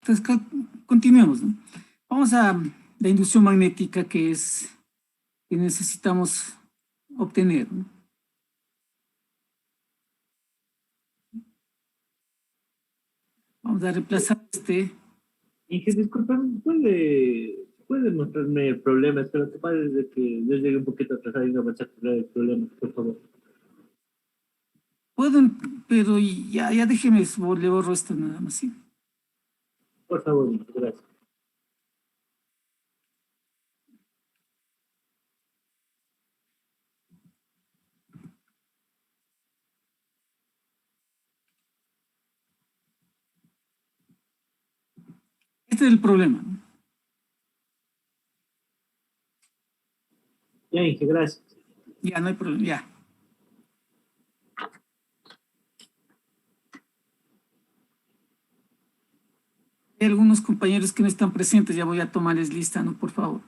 S1: Entonces, continuemos, ¿no? Vamos a la inducción magnética que necesitamos obtener, ¿no? Vamos a reemplazar
S4: Inge, disculpa, ¿puede mostrarme el problema? Es que lo que pasa es de que yo llegué un poquito atrasado y no me a el problema, por favor.
S1: pueden, pero ya déjeme, le borro esto nada más, ¿sí?
S4: Por favor, Inge, gracias.
S1: Este es el problema, ¿no?
S4: Ya, Inge, gracias.
S1: Ya no hay problema, ya. Hay algunos compañeros que no están presentes, ya voy a tomarles lista, ¿no? Por favor.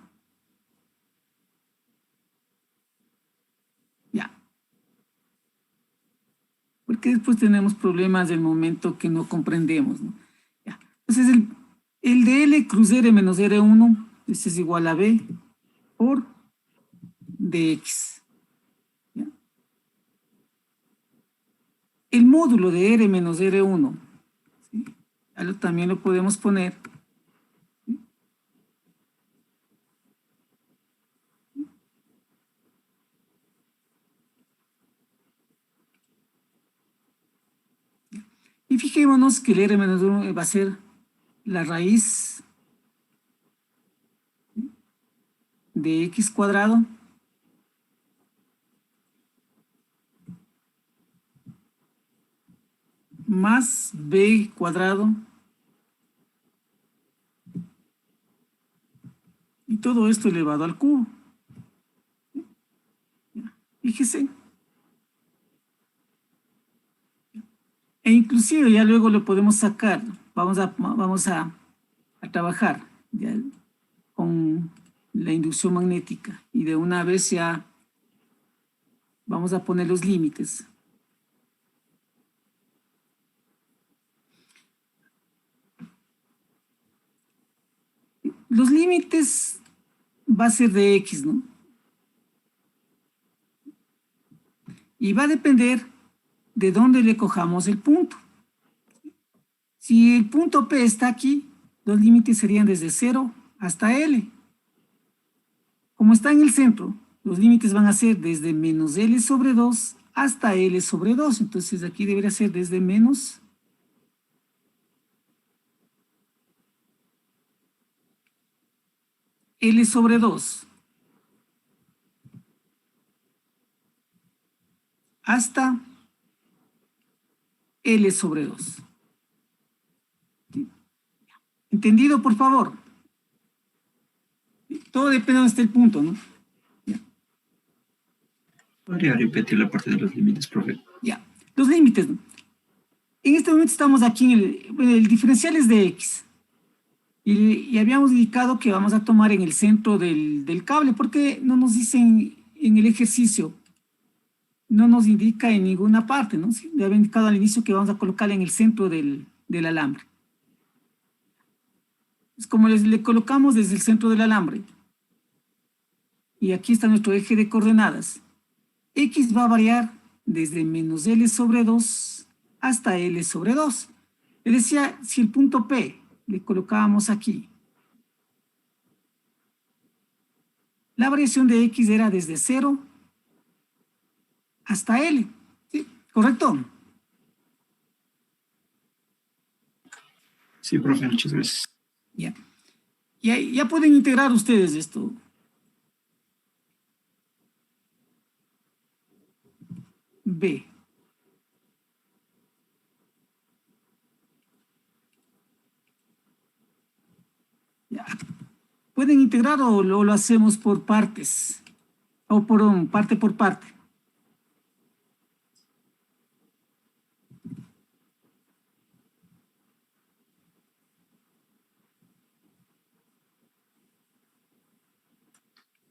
S1: Ya. Porque después tenemos problemas del momento que no comprendemos, ¿no? Ya. Entonces, el de L cruz R menos R1, este es igual a B por dx. ¿Ya? El módulo de R menos R1, ¿sí?, también lo podemos poner, ¿sí?, y fijémonos que el R menos R1 va a ser la raíz de x cuadrado más b cuadrado, y todo esto elevado al cubo. Fíjese. E inclusive ya luego lo podemos sacar. Vamos a trabajar ya con la inducción magnética y de una vez ya vamos a poner los límites. Los límites va a ser de x, ¿no? Y va a depender de dónde le cojamos el punto. Si el punto P está aquí, los límites serían desde 0 hasta L. Como está en el centro, los límites van a ser desde menos L sobre 2 hasta L sobre 2. Entonces aquí debería ser desde menos L sobre 2 hasta L sobre 2. ¿Entendido, por favor? Todo depende de dónde esté el punto, ¿no? Ya.
S5: ¿Podría repetir la parte de los límites, profe?
S1: Ya, los límites, ¿no? En este momento estamos aquí en el diferencial es de x. Y habíamos indicado que vamos a tomar en el centro del cable, porque no nos dicen en el ejercicio, no nos indica en ninguna parte, ¿no? Sí, le había indicado al inicio que vamos a colocar en el centro del alambre. Es como le colocamos desde el centro del alambre. Y aquí está nuestro eje de coordenadas. X va a variar desde menos L sobre 2 hasta L sobre 2. Le decía, si el punto P le colocábamos aquí, La variación de X era desde 0 hasta L. ¿Sí? ¿Correcto?
S5: Sí, profe, muchas gracias.
S1: Ya. Ya pueden integrar ustedes esto. B. Ya. Pueden integrar o lo hacemos por partes. O parte por parte.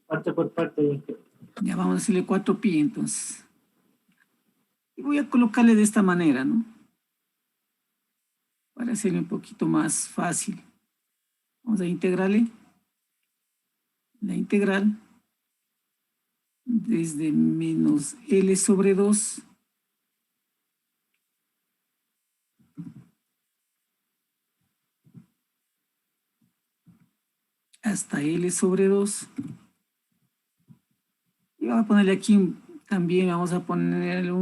S4: Parte por parte.
S1: Ya vamos a decirle 4pi entonces. Y voy a colocarle de esta manera, ¿no? Para hacerle un poquito más fácil. Vamos a integrarle la integral desde menos L sobre 2 hasta L sobre 2. Y vamos a ponerle aquí también, vamos a ponerle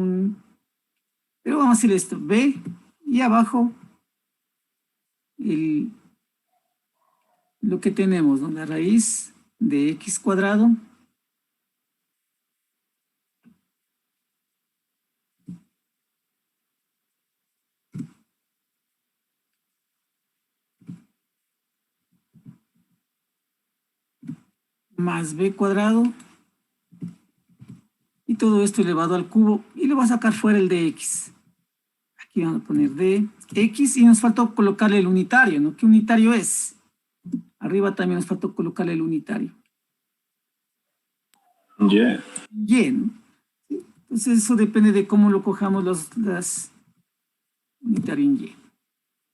S1: pero vamos a hacer esto, B, y abajo lo que tenemos, ¿no? La raíz de X cuadrado más B cuadrado, y todo esto elevado al cubo, y le voy a sacar fuera el de X. Aquí vamos a poner de X, y nos faltó colocarle el unitario, ¿no? ¿Qué unitario es? Arriba también nos faltó colocarle el unitario.
S5: Yeah.
S1: Y, ¿no? ¿Sí? Entonces eso depende de cómo lo cojamos las unitario en Y.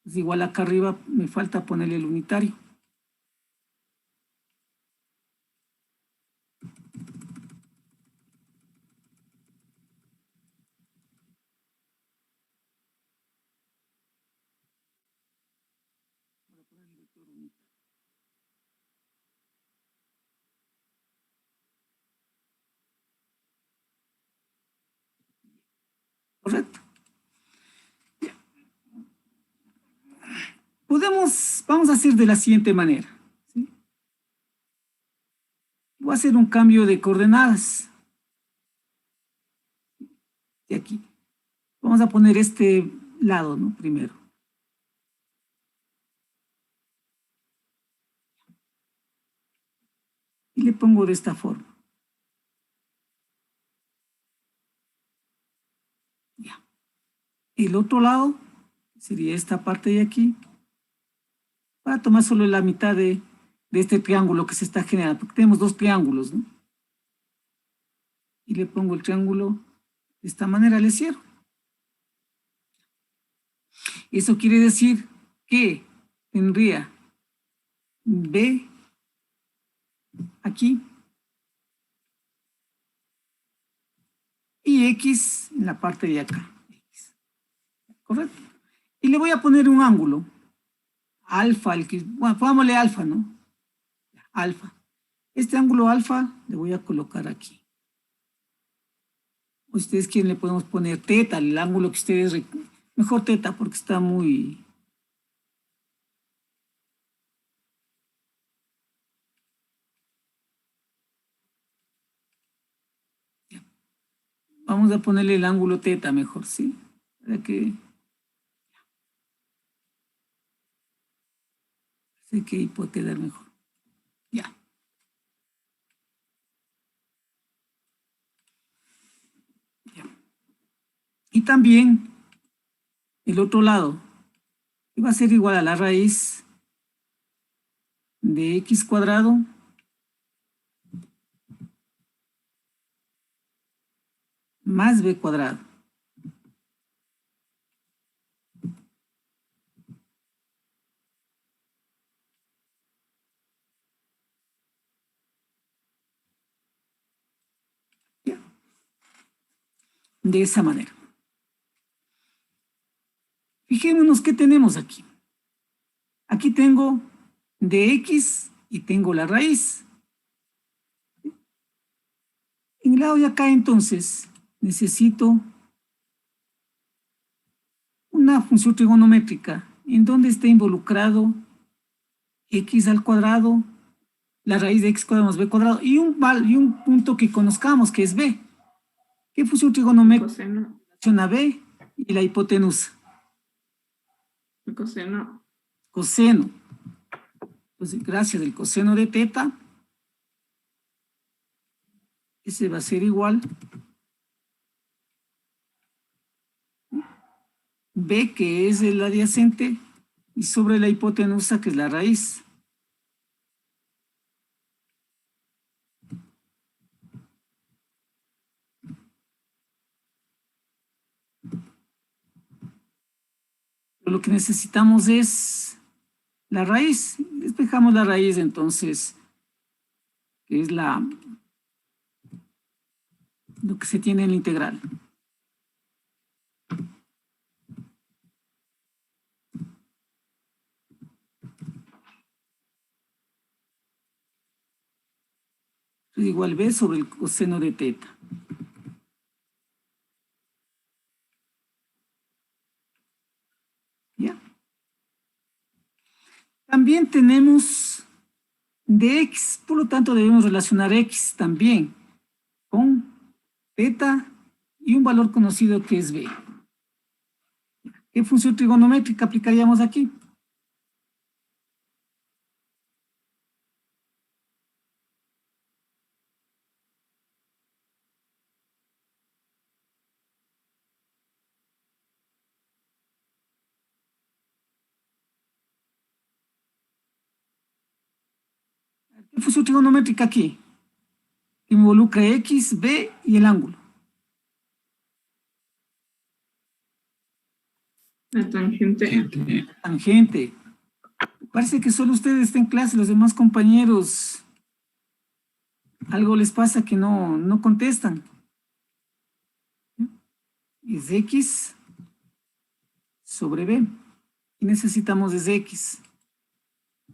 S1: Pues igual acá arriba me falta ponerle el unitario. Correcto. Vamos a hacer de la siguiente manera. ¿Sí? Voy a hacer un cambio de coordenadas. De aquí. Vamos a poner este lado, ¿no? Primero. Y le pongo de esta forma. Ya. El otro lado sería esta parte de aquí. Para tomar solo la mitad de este triángulo que se está generando, porque tenemos dos triángulos, ¿no? Y le pongo el triángulo de esta manera, le cierro. Eso quiere decir que tendría B aquí y X en la parte de acá. ¿Correcto? Y le voy a poner un ángulo. Alfa, bueno, pongámosle alfa, ¿no? Alfa. Este ángulo alfa le voy a colocar aquí. Ustedes quieren le podemos poner teta, el ángulo que ustedes... Mejor teta porque está muy... Vamos a ponerle el ángulo teta mejor, ¿sí? Para que... Sé que ahí puede quedar mejor. Ya. Ya. Y también el otro lado va a ser igual a la raíz de X cuadrado más B cuadrado. Ya. De esa manera. Fijémonos qué tenemos aquí. Aquí tengo de X y tengo la raíz. En el lado de acá, entonces, necesito una función trigonométrica en donde esté involucrado x al cuadrado, la raíz de x cuadrado más b cuadrado y un punto que conozcamos, que es b. ¿Qué función trigonométrica
S6: Coseno.
S1: relaciona b y la hipotenusa?
S6: El coseno.
S1: Coseno. Entonces, gracias al coseno de teta, ese va a ser igual b, que es el adyacente, y sobre la hipotenusa, que es la raíz. Lo que necesitamos es la raíz. Despejamos la raíz, entonces, que es lo que se tiene en la integral. Es igual b sobre el coseno de teta. ¿Ya? También tenemos dx, por lo tanto debemos relacionar x también con teta y un valor conocido que es b. ¿Qué función trigonométrica aplicaríamos aquí? ¿Qué función trigonométrica aquí? Involucra x, b y el ángulo.
S6: La tangente.
S5: Gente,
S1: Tangente. Parece que solo ustedes están en clase, los demás compañeros algo les pasa que no contestan. Es x sobre b. Y necesitamos es x.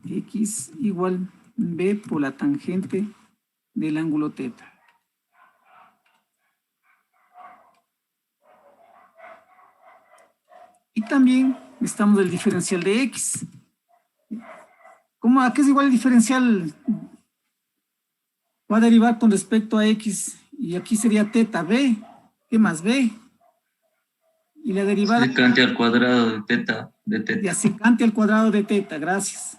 S1: X igual b por la tangente del ángulo teta. Y también necesitamos el diferencial de x. ¿A qué es igual el diferencial? Va a derivar con respecto a x, y aquí sería teta b. ¿Qué más b? Y la derivada
S2: Secante al cuadrado de teta.
S1: de secante al cuadrado de teta. Gracias.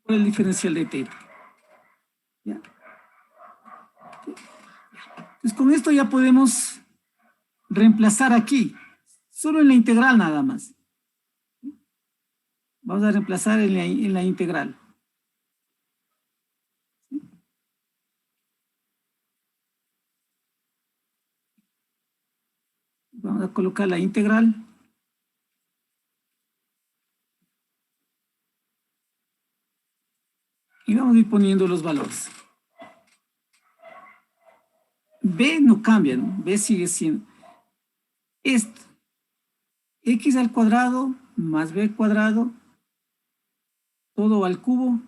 S1: Por el diferencial de teta. ¿Ya? Entonces con esto ya podemos reemplazar aquí, solo en la integral nada más. Vamos a reemplazar en la integral. Vamos a colocar la integral. Y vamos a ir poniendo los valores. B no cambia, ¿no? B sigue siendo esto. X al cuadrado más b cuadrado, todo al cubo.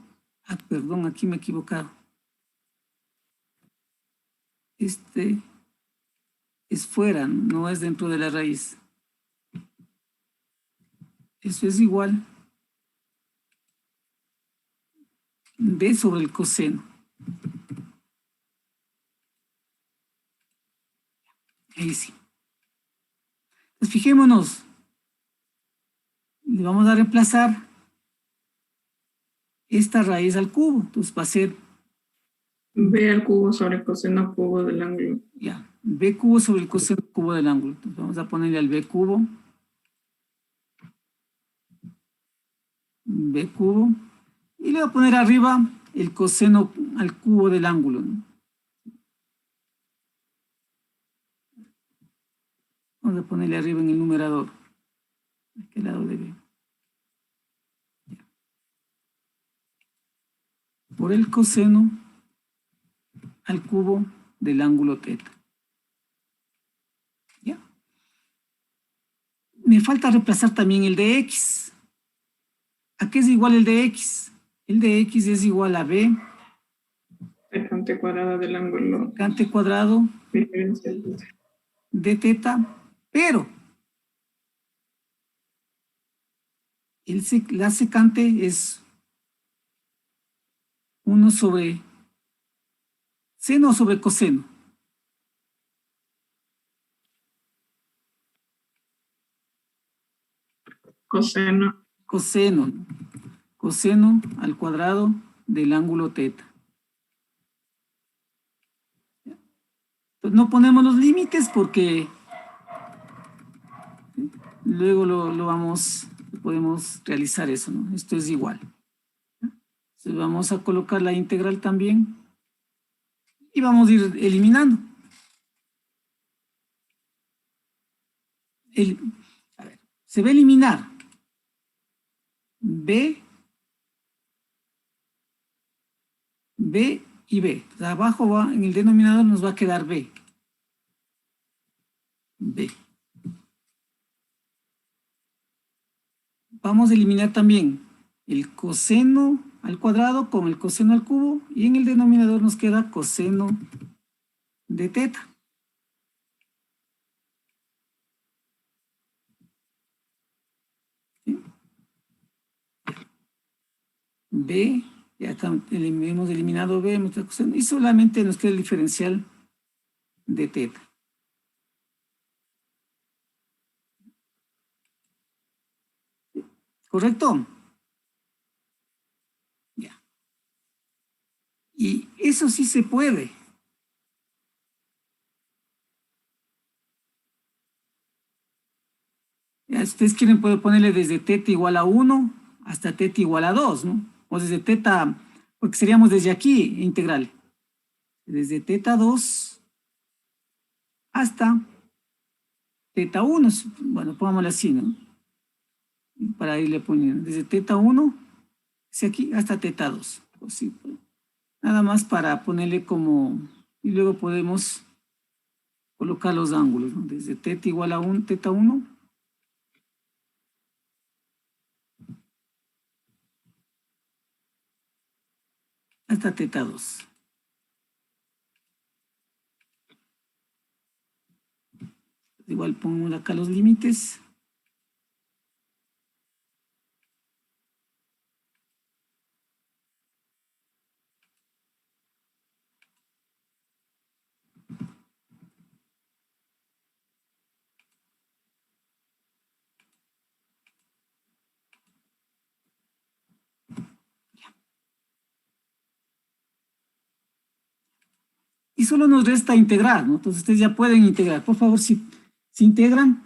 S1: Ah, perdón, aquí me he equivocado. Este es fuera, no es dentro de la raíz. Eso es igual b sobre el coseno. Ahí sí. Entonces fijémonos. Le vamos a reemplazar esta raíz al cubo. Entonces va a ser
S6: B al cubo sobre el coseno cubo del ángulo.
S1: ya, b cubo sobre el coseno cubo del ángulo. Entonces vamos a ponerle al b cubo. B cubo. Y le voy a poner arriba el coseno al cubo del ángulo, ¿no? Vamos a ponerle arriba en el numerador. ¿A qué lado de b? Por el coseno al cubo del ángulo teta. ¿Ya? me falta reemplazar también el de x. ¿A qué es igual el de x? El de x es igual a b
S6: Secante cuadrada del ángulo.
S1: secante cuadrado
S6: Diferencia de
S1: de teta, pero la secante es 1 sobre seno sobre coseno.
S6: coseno.
S1: Coseno, ¿no? Coseno al cuadrado del ángulo teta. Entonces no ponemos los límites porque luego podemos realizar eso, ¿no? Esto es igual. Entonces vamos a colocar la integral también y vamos a ir eliminando. A ver, se va a eliminar b y b. O sea, abajo en el denominador nos va a quedar b. Vamos a eliminar también el coseno al cuadrado con el coseno al cubo y en el denominador nos queda coseno de teta. ¿Sí? B, ya hemos eliminado B y solamente nos queda el diferencial de teta. ¿Correcto? Ya. Y eso sí se puede. Ya, si ustedes quieren, puedo ponerle desde teta igual a 1 hasta teta igual a 2, ¿no? O desde teta, porque seríamos desde aquí integral. Desde teta 2 hasta teta 1. Bueno, pongámoslo así, ¿no? Para irle poniendo. Desde teta 1 hacia aquí hasta teta 2. Pues sí, pues, nada más para ponerle como... Y luego podemos colocar los ángulos, ¿no? Desde teta igual a 1, teta 1. Hasta teta 2. Igual pongo acá los límites. Y solo nos resta integrar, ¿no? Entonces ustedes ya pueden integrar. Por favor, si integran.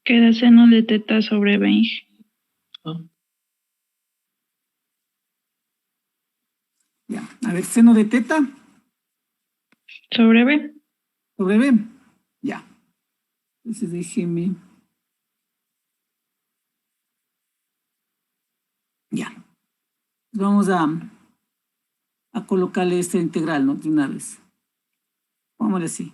S7: Queda seno de teta sobre 20.
S1: Ya, a ver, seno de teta
S7: Sobre B.
S1: sobre B. Ya. Entonces déjenme. Ya. Vamos a colocarle esta integral, ¿no? De una vez. Vámonos así.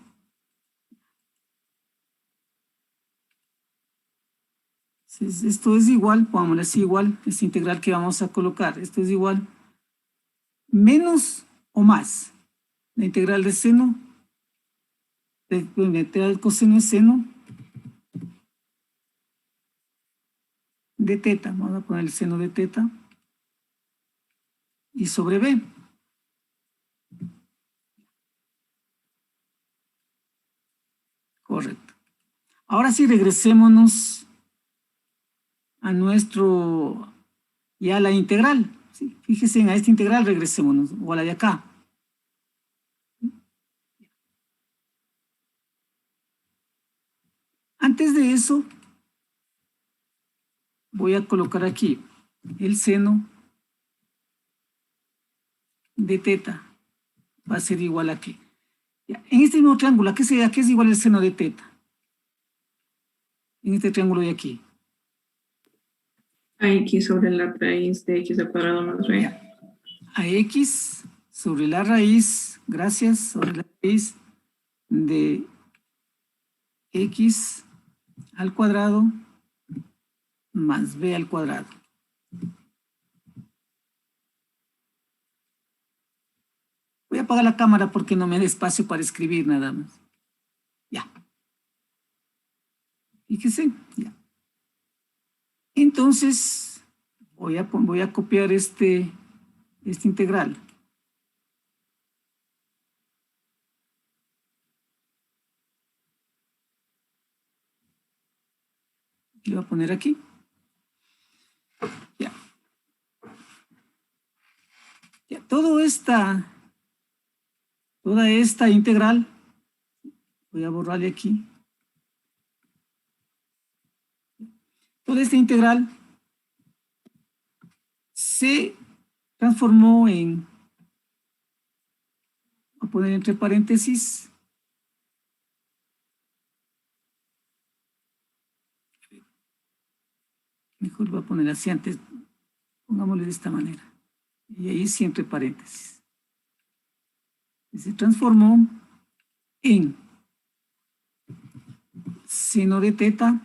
S1: Esto es igual, pongámosle así igual, esta integral que vamos a colocar. Esto es igual menos o más. La integral de seno, la integral del coseno de seno de teta. Vamos a poner el seno de teta y sobre B. Correcto. Ahora sí, regresémonos a ya a la integral. ¿Sí? Fíjense en a esta integral, regresémonos, o a la de acá. Antes de eso, voy a colocar aquí el seno de teta. Va a ser igual a qué. Ya, en este mismo triángulo, ¿a qué es igual el seno de teta? En este triángulo de aquí.
S6: A x sobre la raíz de x al cuadrado más b.
S1: a x sobre la raíz, gracias, sobre la raíz de x al cuadrado más b al cuadrado. Voy a apagar la cámara porque no me da espacio para escribir nada más. Ya. Fíjese, ya. Entonces, voy a copiar este integral. Le voy a poner aquí. Ya. Ya, toda esta integral, voy a borrarle aquí. Toda esta integral se transformó en, voy a poner entre paréntesis, mejor voy a poner así antes, pongámosle de esta manera, y ahí sí entre paréntesis. Se transformó en seno de teta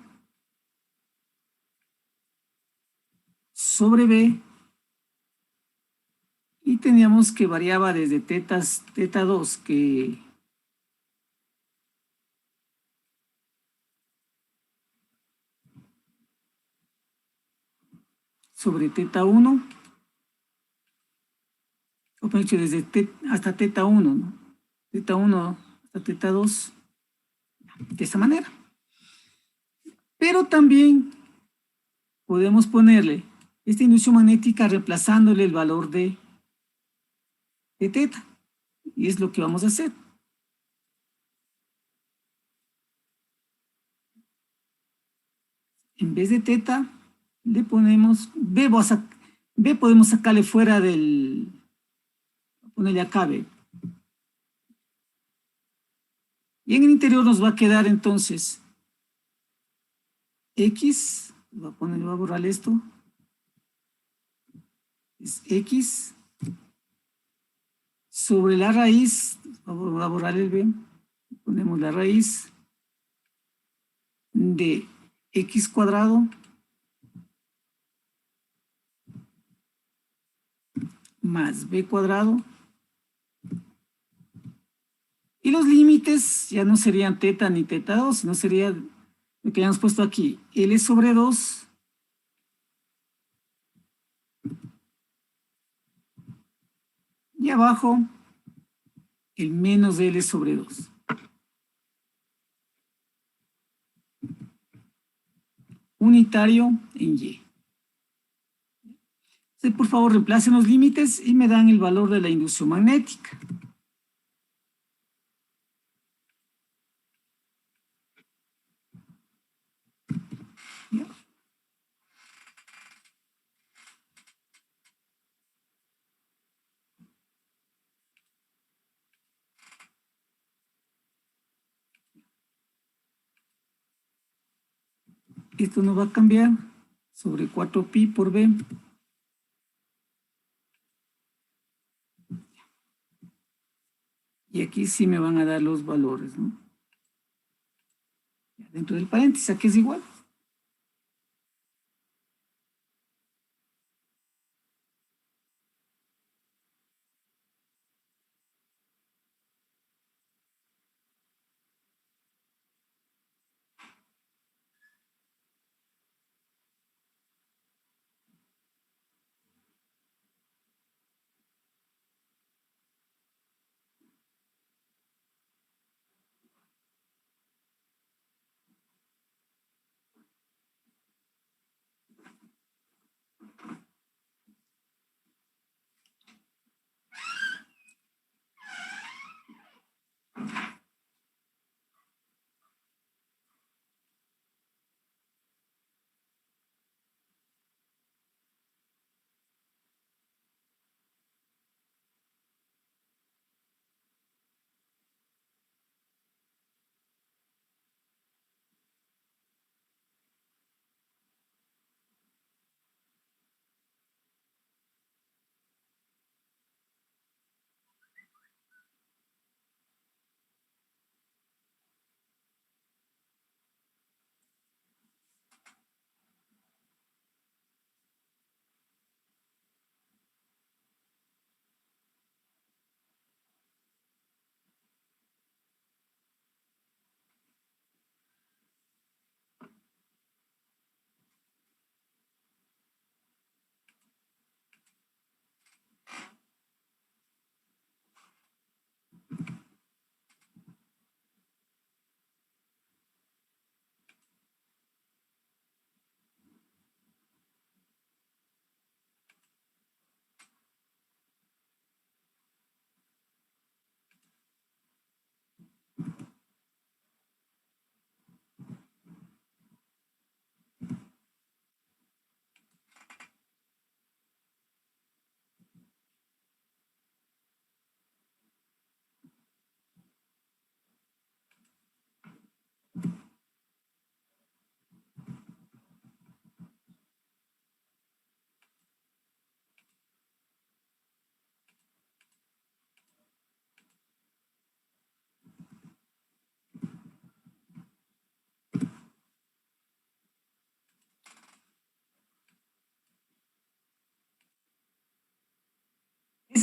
S1: sobre b, y teníamos que variaba desde teta 2, que sobre teta 1, o mejor dicho, desde hasta teta 1, ¿no? Teta 1 hasta teta 2, de esta manera. Pero también podemos ponerle esta inducción magnética reemplazándole el valor de teta, y es lo que vamos a hacer. En vez de teta, le ponemos b, b podemos sacarle fuera del, ponerle acá b. Y en el interior nos va a quedar entonces x, voy a borrar esto, es x sobre la raíz, voy a borrar el b, ponemos la raíz de x cuadrado más b cuadrado, y los límites ya no serían teta ni teta 2, sino sería lo que hayamos puesto aquí, L sobre 2 y abajo el menos L sobre 2. Unitario en Y. Entonces, por favor, reemplacen los límites y me dan el valor de la inducción magnética. ¿Ya? Esto no va a cambiar sobre 4pi por b. Y aquí sí me van a dar los valores, ¿no? Dentro del paréntesis, aquí es igual.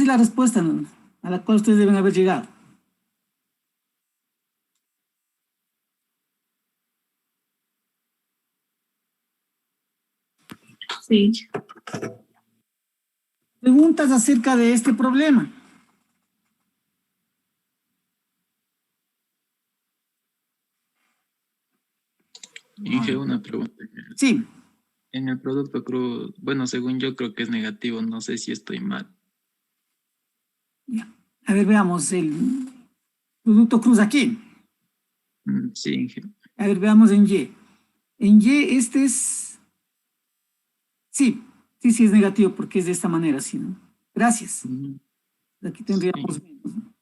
S1: es la respuesta, ¿no?, a la cual ustedes deben haber llegado.
S6: Sí.
S1: Preguntas acerca de este problema.
S5: Inge, una pregunta.
S1: Sí,
S5: En el producto cruz, bueno, según yo creo que es negativo, no sé si estoy mal.
S1: ya. A ver, veamos el producto cruz aquí.
S5: Sí, Inge.
S1: A ver, veamos en Y. En Y este es... Sí, sí es negativo porque es de esta manera, ¿sí, no? Gracias.
S5: Mm,
S1: Aquí
S5: sí,
S1: tendríamos menos, ¿no?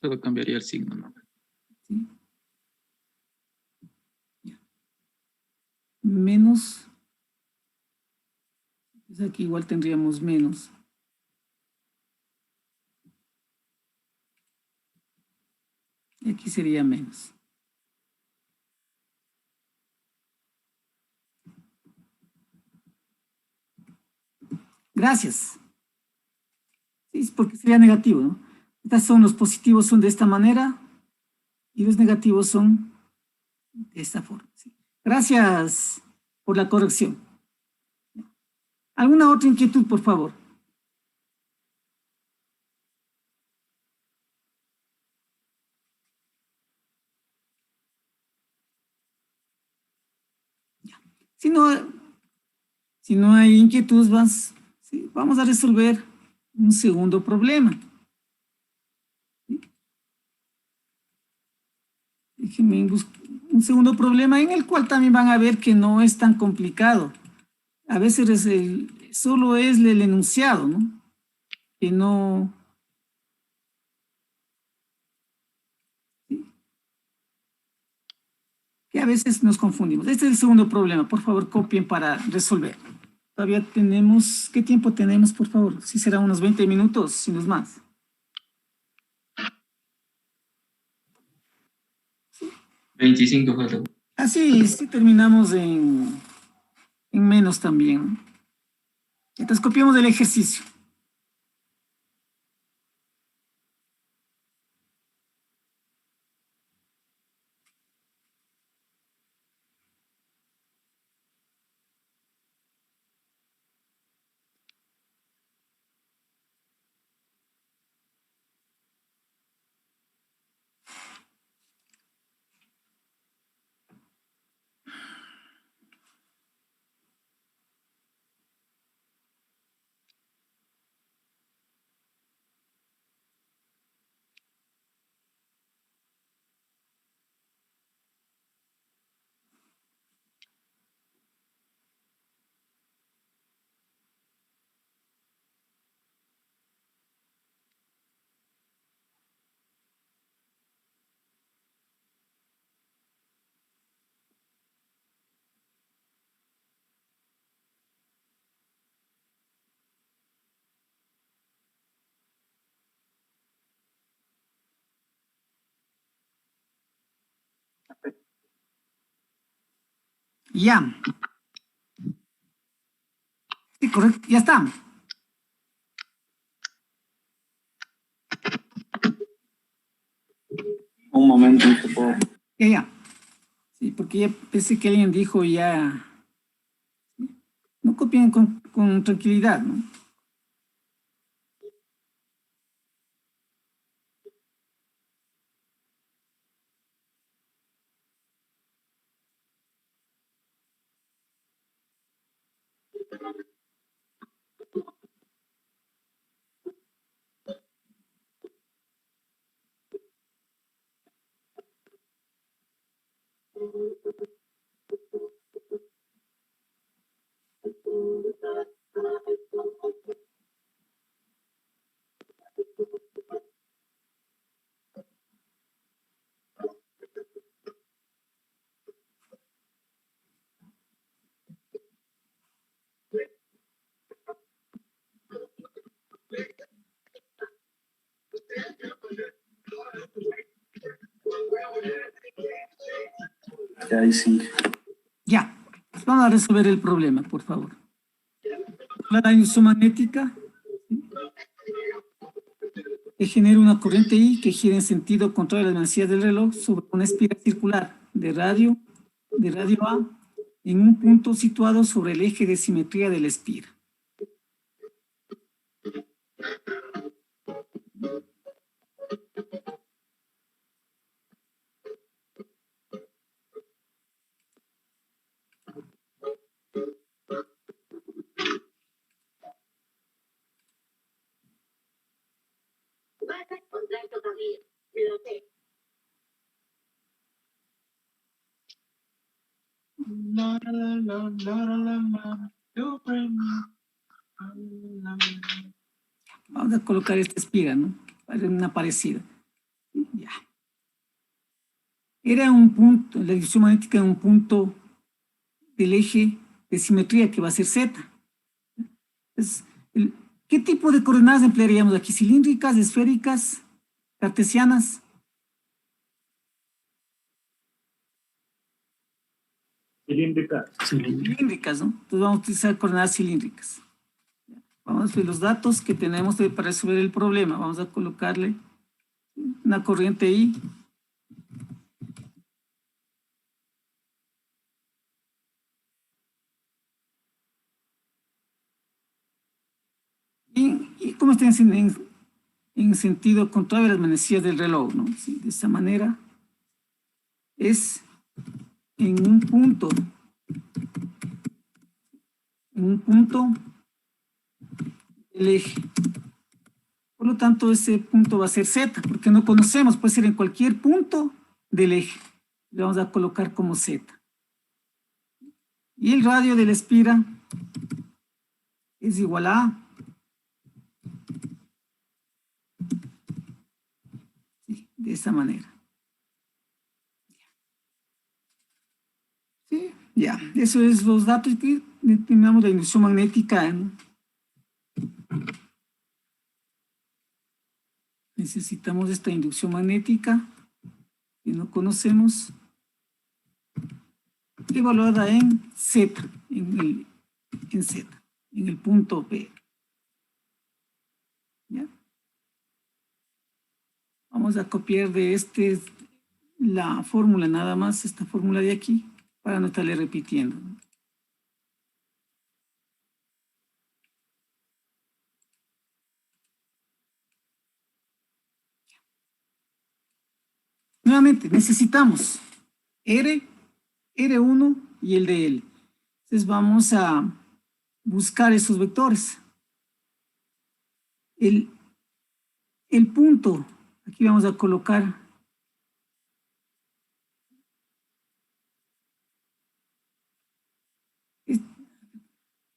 S5: solo cambiaría el signo, ¿no?
S1: ¿Sí? Ya. Menos. Pues aquí igual tendríamos menos. Y aquí sería menos. Gracias. Sí, es porque sería negativo, ¿no? Estas son los positivos, son de esta manera y los negativos son de esta forma. ¿Sí? Gracias por la corrección. ¿Alguna otra inquietud, por favor? Si no, si no hay inquietudes, sí, vamos a resolver un segundo problema. ¿Sí? Déjenme buscar un segundo problema en el cual también van a ver que no es tan complicado. A veces solo es el enunciado, ¿no? Que no... ¿sí? Que a veces nos confundimos. Este es el segundo problema. Por favor, copien para resolver. Todavía tenemos... ¿Qué tiempo tenemos, por favor? Sí, será unos 20 minutos, si no es más.
S2: 25 falta.
S1: Así, sí terminamos en menos también. Entonces copiamos el ejercicio. Ya. Sí, correcto. Ya está.
S3: Un momento, por favor.
S1: Ya. Sí, porque ya pensé que alguien dijo ya... No copien con tranquilidad, ¿no?
S3: Ya ahí sí.
S1: Ya. Vamos a resolver el problema, por favor. La daño magnética. que genera una corriente I que gira en sentido contrario a las manecillas del reloj sobre una espiral circular de radio A en un punto situado sobre el eje de simetría de la espira. Vamos a colocar esta espiga, ¿no? Para una parecida. Ya. Era un punto, la dirección magnética en un punto del eje de simetría que va a ser Z. Entonces, ¿qué tipo de coordenadas emplearíamos aquí? ¿Cilíndricas, esféricas, cartesianas?
S4: Cilíndrica.
S1: Cilíndricas, ¿no? Entonces vamos a utilizar coordenadas cilíndricas. Vamos a ver los datos que tenemos para resolver el problema. Vamos a colocarle una corriente I. Y como está en sentido contrario a las manecillas del reloj, ¿no? Sí, de esta manera es en un punto del eje. Por lo tanto, ese punto va a ser Z, porque no conocemos, puede ser en cualquier punto del eje. Le vamos a colocar como Z. Y el radio de la espira es igual a sí, de esta manera. Sí, ya, eso es los datos que determinamos la inducción magnética, ¿no? Necesitamos esta inducción magnética que no conocemos, evaluada en Z, en Z, en el punto P. ¿Ya? Vamos a copiar de la fórmula nada más, esta fórmula de aquí, para no estarle repitiendo, ¿no? Nuevamente, necesitamos R1 y el de L. Entonces vamos a buscar esos vectores. El punto, aquí vamos a colocar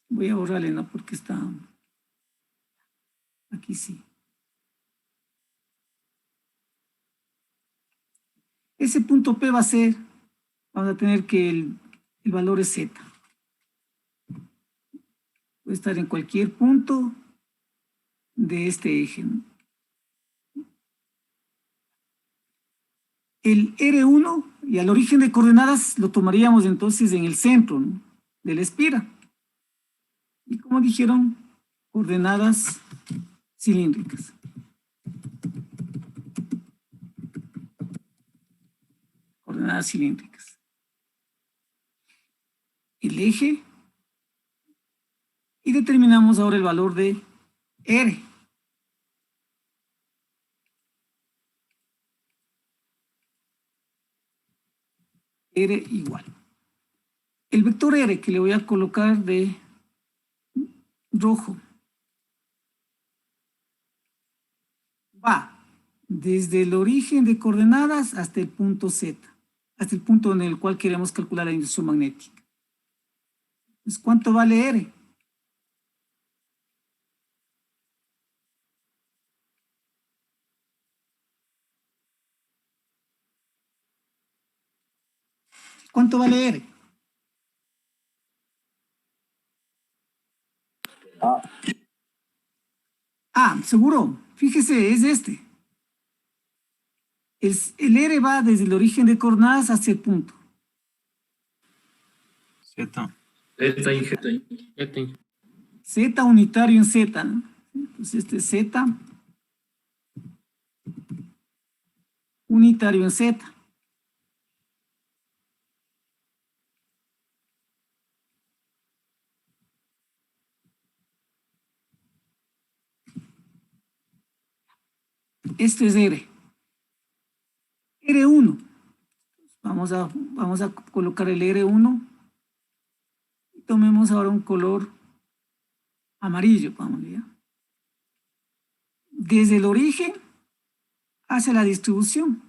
S1: voy a borrarle, ¿no? Porque está aquí sí. Ese punto P va a ser, vamos a tener que el valor es Z. Puede estar en cualquier punto de este eje, ¿no? El R1 y al origen de coordenadas lo tomaríamos entonces en el centro, ¿no?, de la espira. Y como dijeron, coordenadas cilíndricas. Coordenadas cilíndricas. El eje. Y determinamos ahora el valor de R. R igual. El vector R que le voy a colocar de rojo va desde el origen de coordenadas hasta el punto Z, hasta el punto en el cual queremos calcular la inducción magnética. Entonces, ¿cuánto vale R? ¿Cuánto vale R? Seguro. Fíjese, es este. El R va desde el origen de coordenadas hacia el punto.
S5: Z.
S1: Z unitario en Z, ¿no? Entonces este es Z unitario en Z. Esto es R. R1. Vamos a colocar el R1. Y tomemos ahora un color amarillo, vamos ya. Desde el origen hacia la distribución,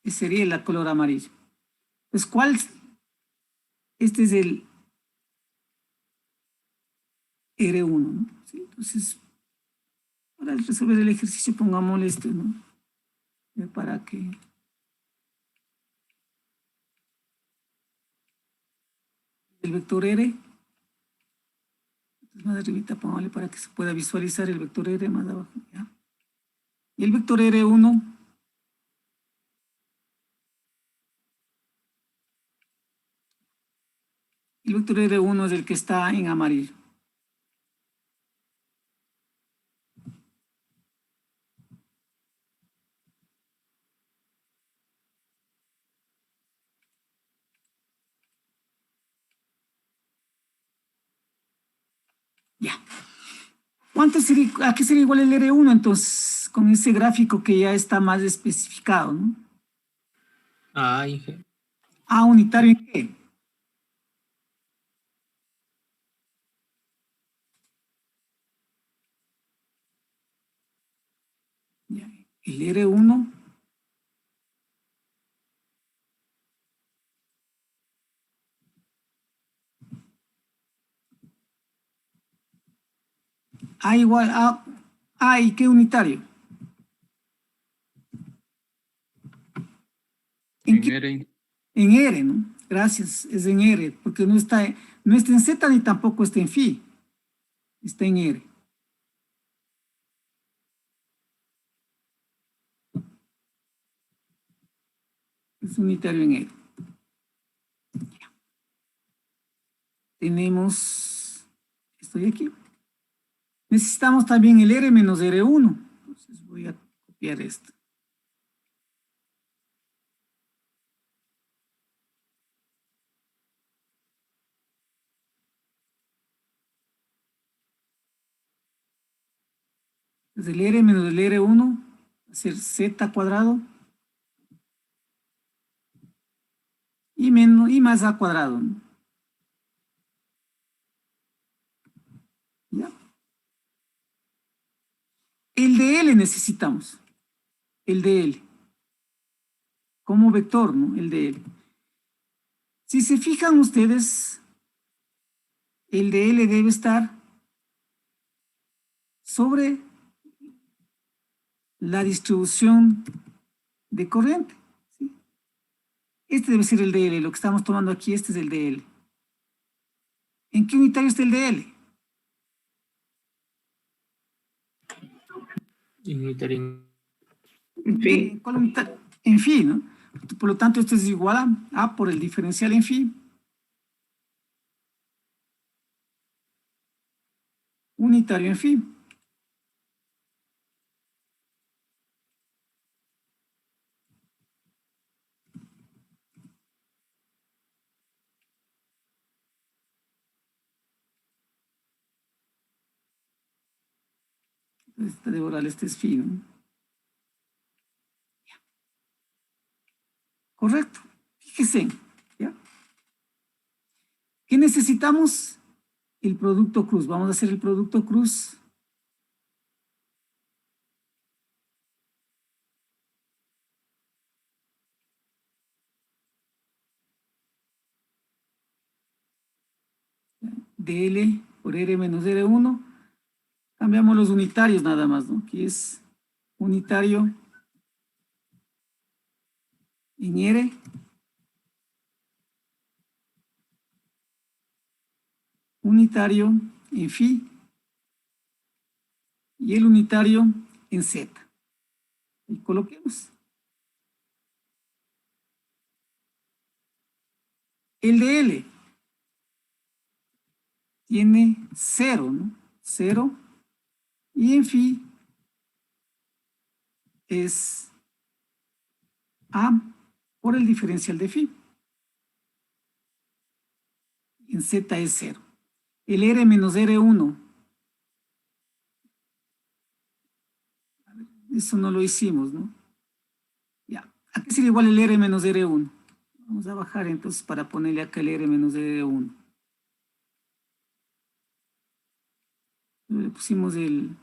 S1: que sería el color amarillo. Pues, ¿cuál? Este es el R1, ¿no? ¿Sí? Entonces, para resolver el ejercicio, pongámosle esto, ¿no? Para que... el vector R, más arribita, pongámosle para que se pueda visualizar el vector R más abajo, ¿ya? Y el vector R1 es el que está en amarillo. Ya. ¿A qué sería igual el R1 entonces? Con ese gráfico que ya está más especificado, ¿no? A unitario en qué? Ya. El R1 A igual a ¿y qué unitario? ¿En qué?
S5: R.
S1: En R, ¿no? Gracias, es en R, porque no está en Z ni tampoco está en phi, está en R. Es unitario en R. Tenemos, estoy aquí. Necesitamos también el R menos R1. Entonces voy a copiar esto. Entonces el R menos el R1 va a ser Z cuadrado y más A cuadrado, ¿no? ¿Ya? El de L necesitamos. El de L. Como vector, ¿no? El de L. Si se fijan ustedes, el de L debe estar sobre la distribución de corriente, ¿sí? Este debe ser el de L, lo que estamos tomando aquí, este es el de L. ¿En qué unitario está el de L?
S6: En fin,
S1: ¿Cuál unitario? En phi, ¿no? Por lo tanto, esto es igual a A por el diferencial en phi. Unitario en phi. Este de oral, este es phi, ¿no? Correcto. Fíjese, ¿ya? ¿Qué necesitamos? El producto cruz. Vamos a hacer el producto cruz. De L por R menos R1. Cambiamos los unitarios nada más, ¿no? Aquí es unitario en R. Unitario en phi. Y el unitario en Z. Y coloquemos. El de L tiene 0, ¿no? 0. Y en phi es A por el diferencial de phi. En Z es 0. El R menos R1. Eso no lo hicimos, ¿no? Ya. ¿A qué sería igual el R menos R1? Vamos a bajar entonces para ponerle acá el R menos R1. Le pusimos el...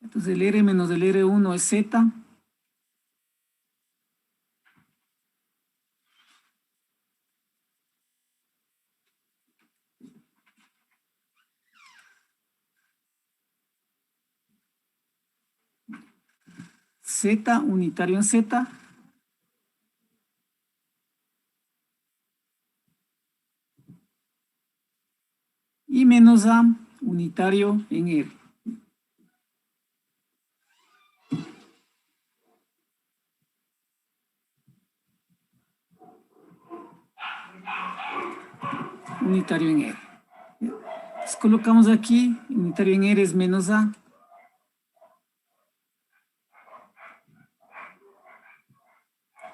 S1: Entonces el R menos el R1 es Z. Z unitario en Z. Y menos A unitario en R. Unitario en R. Entonces colocamos aquí, unitario en R es menos A.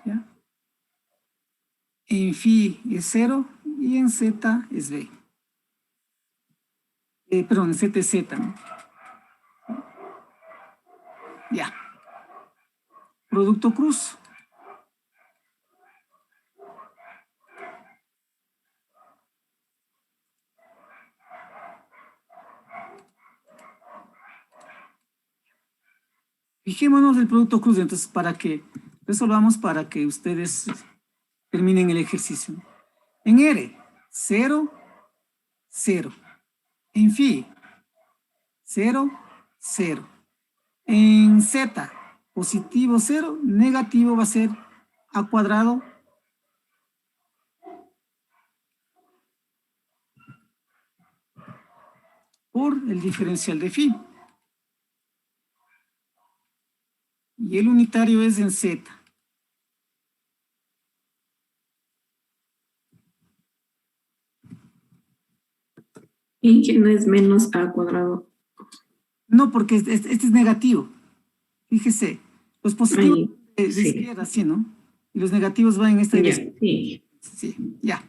S1: ¿Ya? En phi es 0 y en Z es B. Perdón, en Z es Z, ¿no? Ya. Producto cruz. Fijémonos del producto cruz, entonces, para que resolvamos, para que ustedes terminen el ejercicio. En R, 0, 0. En phi, 0, 0. En Z, positivo 0, negativo va a ser A cuadrado por el diferencial de phi. Y el unitario es en Z.
S6: Y que no es menos A cuadrado.
S1: No, porque este es negativo. Fíjese, los positivos
S6: Ahí,
S1: de
S6: sí.
S1: izquierda, sí, ¿no? Y los negativos van en esta
S6: Ya,
S1: dirección.
S6: sí.
S1: Sí, ya.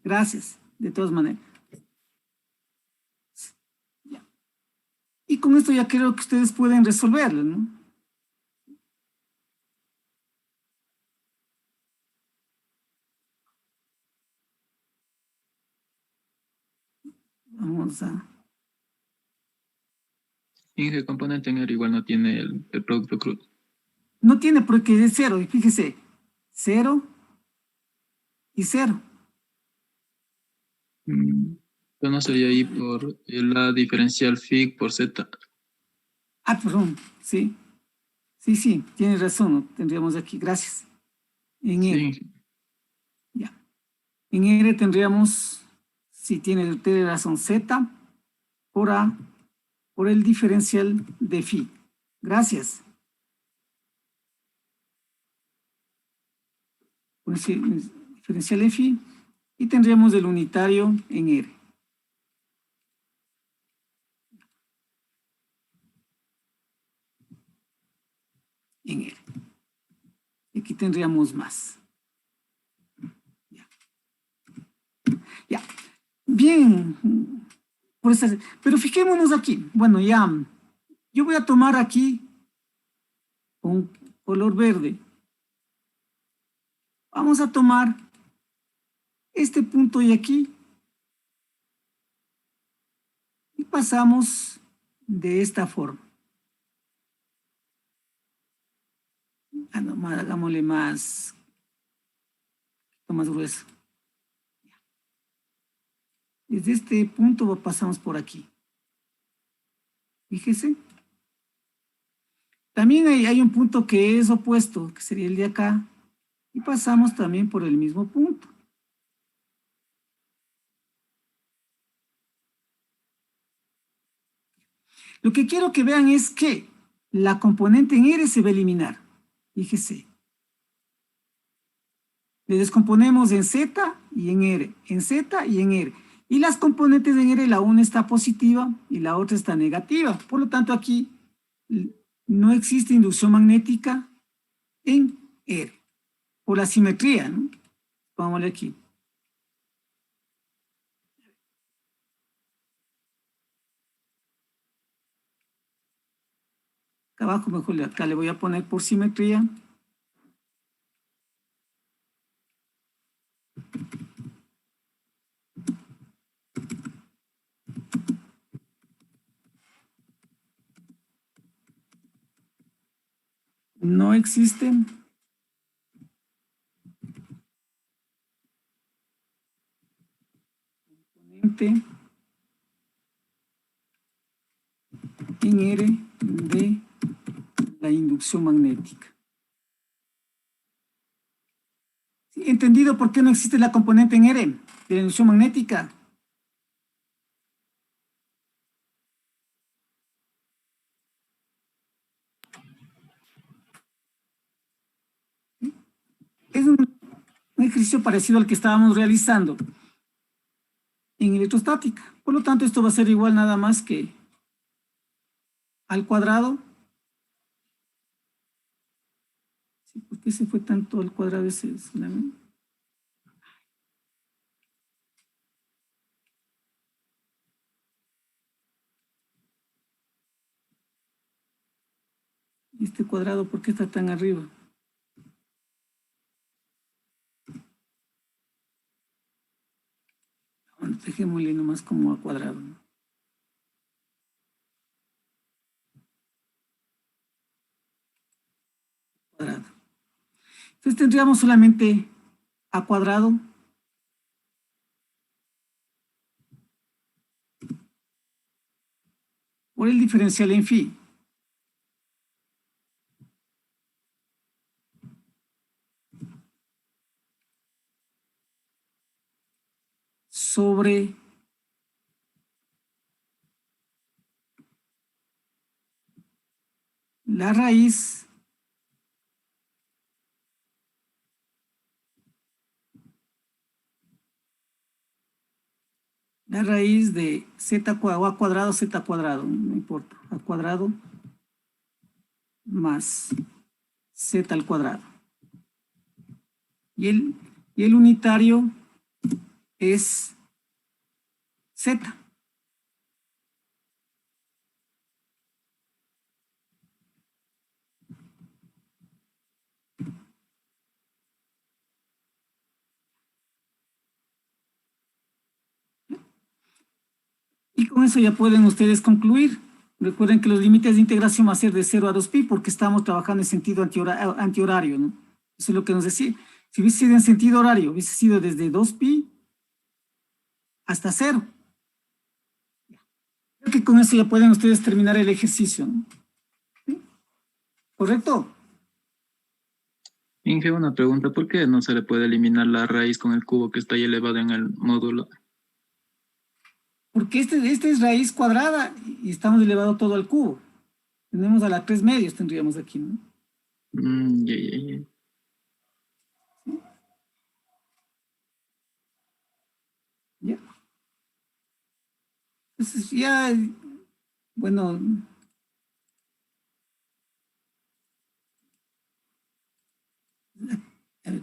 S1: Gracias, de todas maneras. Ya. Y con esto ya creo que ustedes pueden resolverlo, ¿no? Vamos a...
S5: Inge componente en R igual no tiene el producto cruz.
S1: No tiene porque es 0, y fíjese. 0 y 0.
S5: Pero no sería ahí por la diferencial phi por Z.
S1: Ah, perdón, sí. Sí, sí, tiene razón, ¿no? Tendríamos aquí, gracias. En R,
S5: Sí,
S1: ya. En R tendríamos, si tiene razón, Z por A por el diferencial de phi. Gracias. Por el diferencial de phi y tendríamos el unitario en R. En R. Y aquí tendríamos más. Ya. Ya. Bien. Pero fijémonos aquí. Bueno, ya. Yo voy a tomar aquí con color verde. Vamos a tomar este punto de aquí y pasamos de esta forma. Ah, no, hagámosle más grueso. Desde este punto pasamos por aquí. Fíjese. También hay un punto que es opuesto, que sería el de acá, y pasamos también por el mismo punto. Lo que quiero que vean es que la componente en R se va a eliminar. Fíjese. Le descomponemos en Z y en R, en Z y en R. Y las componentes en R, la una está positiva y la otra está negativa. Por lo tanto, aquí no existe inducción magnética en R, por la simetría, ¿no? Pongámosle aquí. Acá abajo, mejor acá le voy a poner por simetría. No existen componente en R de la inducción magnética. ¿Sí? ¿Entendido por qué no existe la componente en R de la inducción magnética? Es un ejercicio parecido al que estábamos realizando en electrostática. Por lo tanto, esto va a ser igual nada más que al cuadrado. Sí, ¿por qué se fue tanto al cuadrado ese? Este cuadrado, ¿por qué está tan arriba? Bueno, dejémosle nomás como a cuadrado, ¿no? Cuadrado. Entonces tendríamos solamente a cuadrado por el diferencial en phi sobre la raíz de z cuadrado, a cuadrado, z cuadrado, no importa, a cuadrado más z al cuadrado. Y el unitario es z. Y con eso ya pueden ustedes concluir. Recuerden que los límites de integración van a ser de 0 a 2pi porque estamos trabajando en sentido antihorario, ¿no? Eso es lo que nos decía. Si hubiese sido en sentido horario, hubiese sido desde 2pi hasta 0. Creo que con eso ya pueden ustedes terminar el ejercicio, ¿no? ¿Sí? ¿Correcto?
S5: Inge, una pregunta, ¿por qué no se le puede eliminar la raíz con el cubo que está ahí elevado en el módulo?
S1: Porque este es raíz cuadrada y estamos elevado todo al cubo. Tenemos a la 3 medios, tendríamos aquí, ¿no?
S5: Ya.
S1: Ya. Entonces ya, bueno, a ver,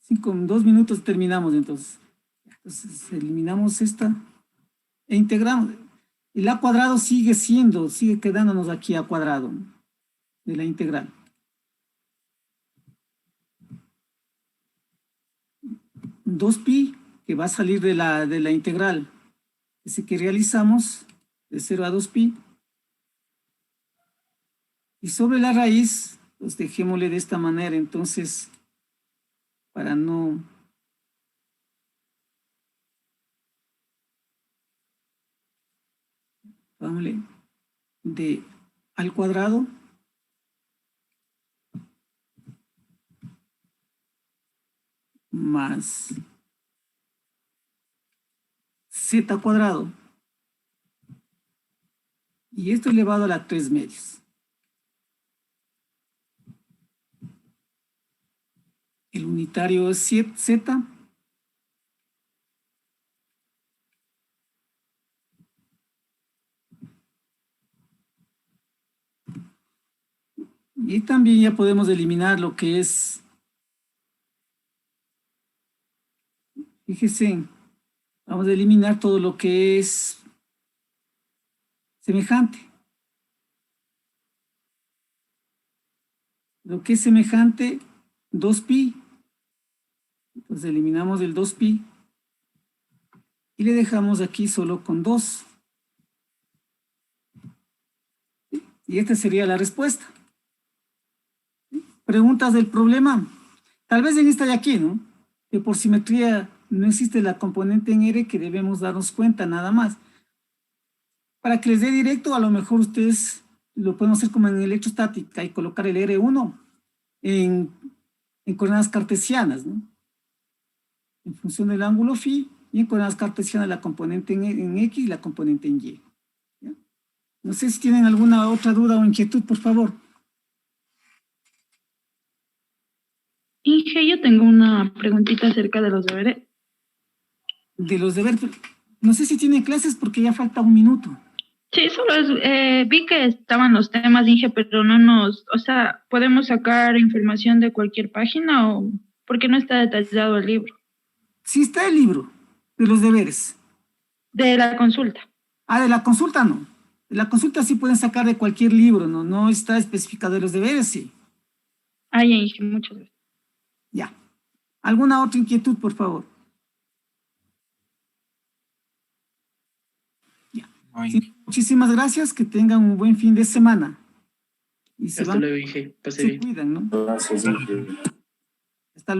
S1: 2 minutos terminamos entonces. Entonces eliminamos esta e integramos. El a cuadrado sigue quedándonos aquí a cuadrado, ¿no? De la integral. 2pi que va a salir de la integral ese que realizamos de 0 a 2pi, y sobre la raíz pues dejémosle de esta manera, entonces para no vámonos de al cuadrado más z cuadrado, y esto elevado a la 3 medios. El unitario es Z. Y también ya podemos eliminar lo que es, fíjese, vamos a eliminar todo lo que es semejante. Lo que es semejante, 2pi. Entonces eliminamos el 2pi y le dejamos aquí solo con 2. Y esta sería la respuesta. Preguntas del problema. Tal vez en esta de aquí, ¿no? Que por simetría no existe la componente en R, que debemos darnos cuenta nada más. Para que les dé directo, a lo mejor ustedes lo pueden hacer como en electrostática y colocar el R1 en coordenadas cartesianas, ¿no? En función del ángulo phi, y en coordenadas cartesianas la componente en X y la componente en Y. ¿Ya? No sé si tienen alguna otra duda o inquietud, por favor.
S7: Inge, yo tengo una preguntita acerca de los deberes.
S1: De los deberes, no sé si tienen clases porque ya falta un minuto.
S7: Sí, solo vi que estaban los temas, Inge, pero no nos, o sea, ¿podemos sacar información de cualquier página o porque no está detallado el libro?
S1: Sí está el libro de los deberes.
S7: De la consulta.
S1: Ah, de la consulta no. De la consulta sí pueden sacar de cualquier libro, ¿no? No está especificado de los deberes, sí.
S7: Ah, ya, Inge, muchas gracias.
S1: Ya. ¿Alguna otra inquietud, por favor? Ya. Sí, muchísimas gracias, que tengan un buen fin de semana. Y se
S5: Hasta luego, Inge. Pase
S1: se
S5: bien.
S1: cuidan, ¿no?
S3: Gracias, Inge.
S1: Hasta luego.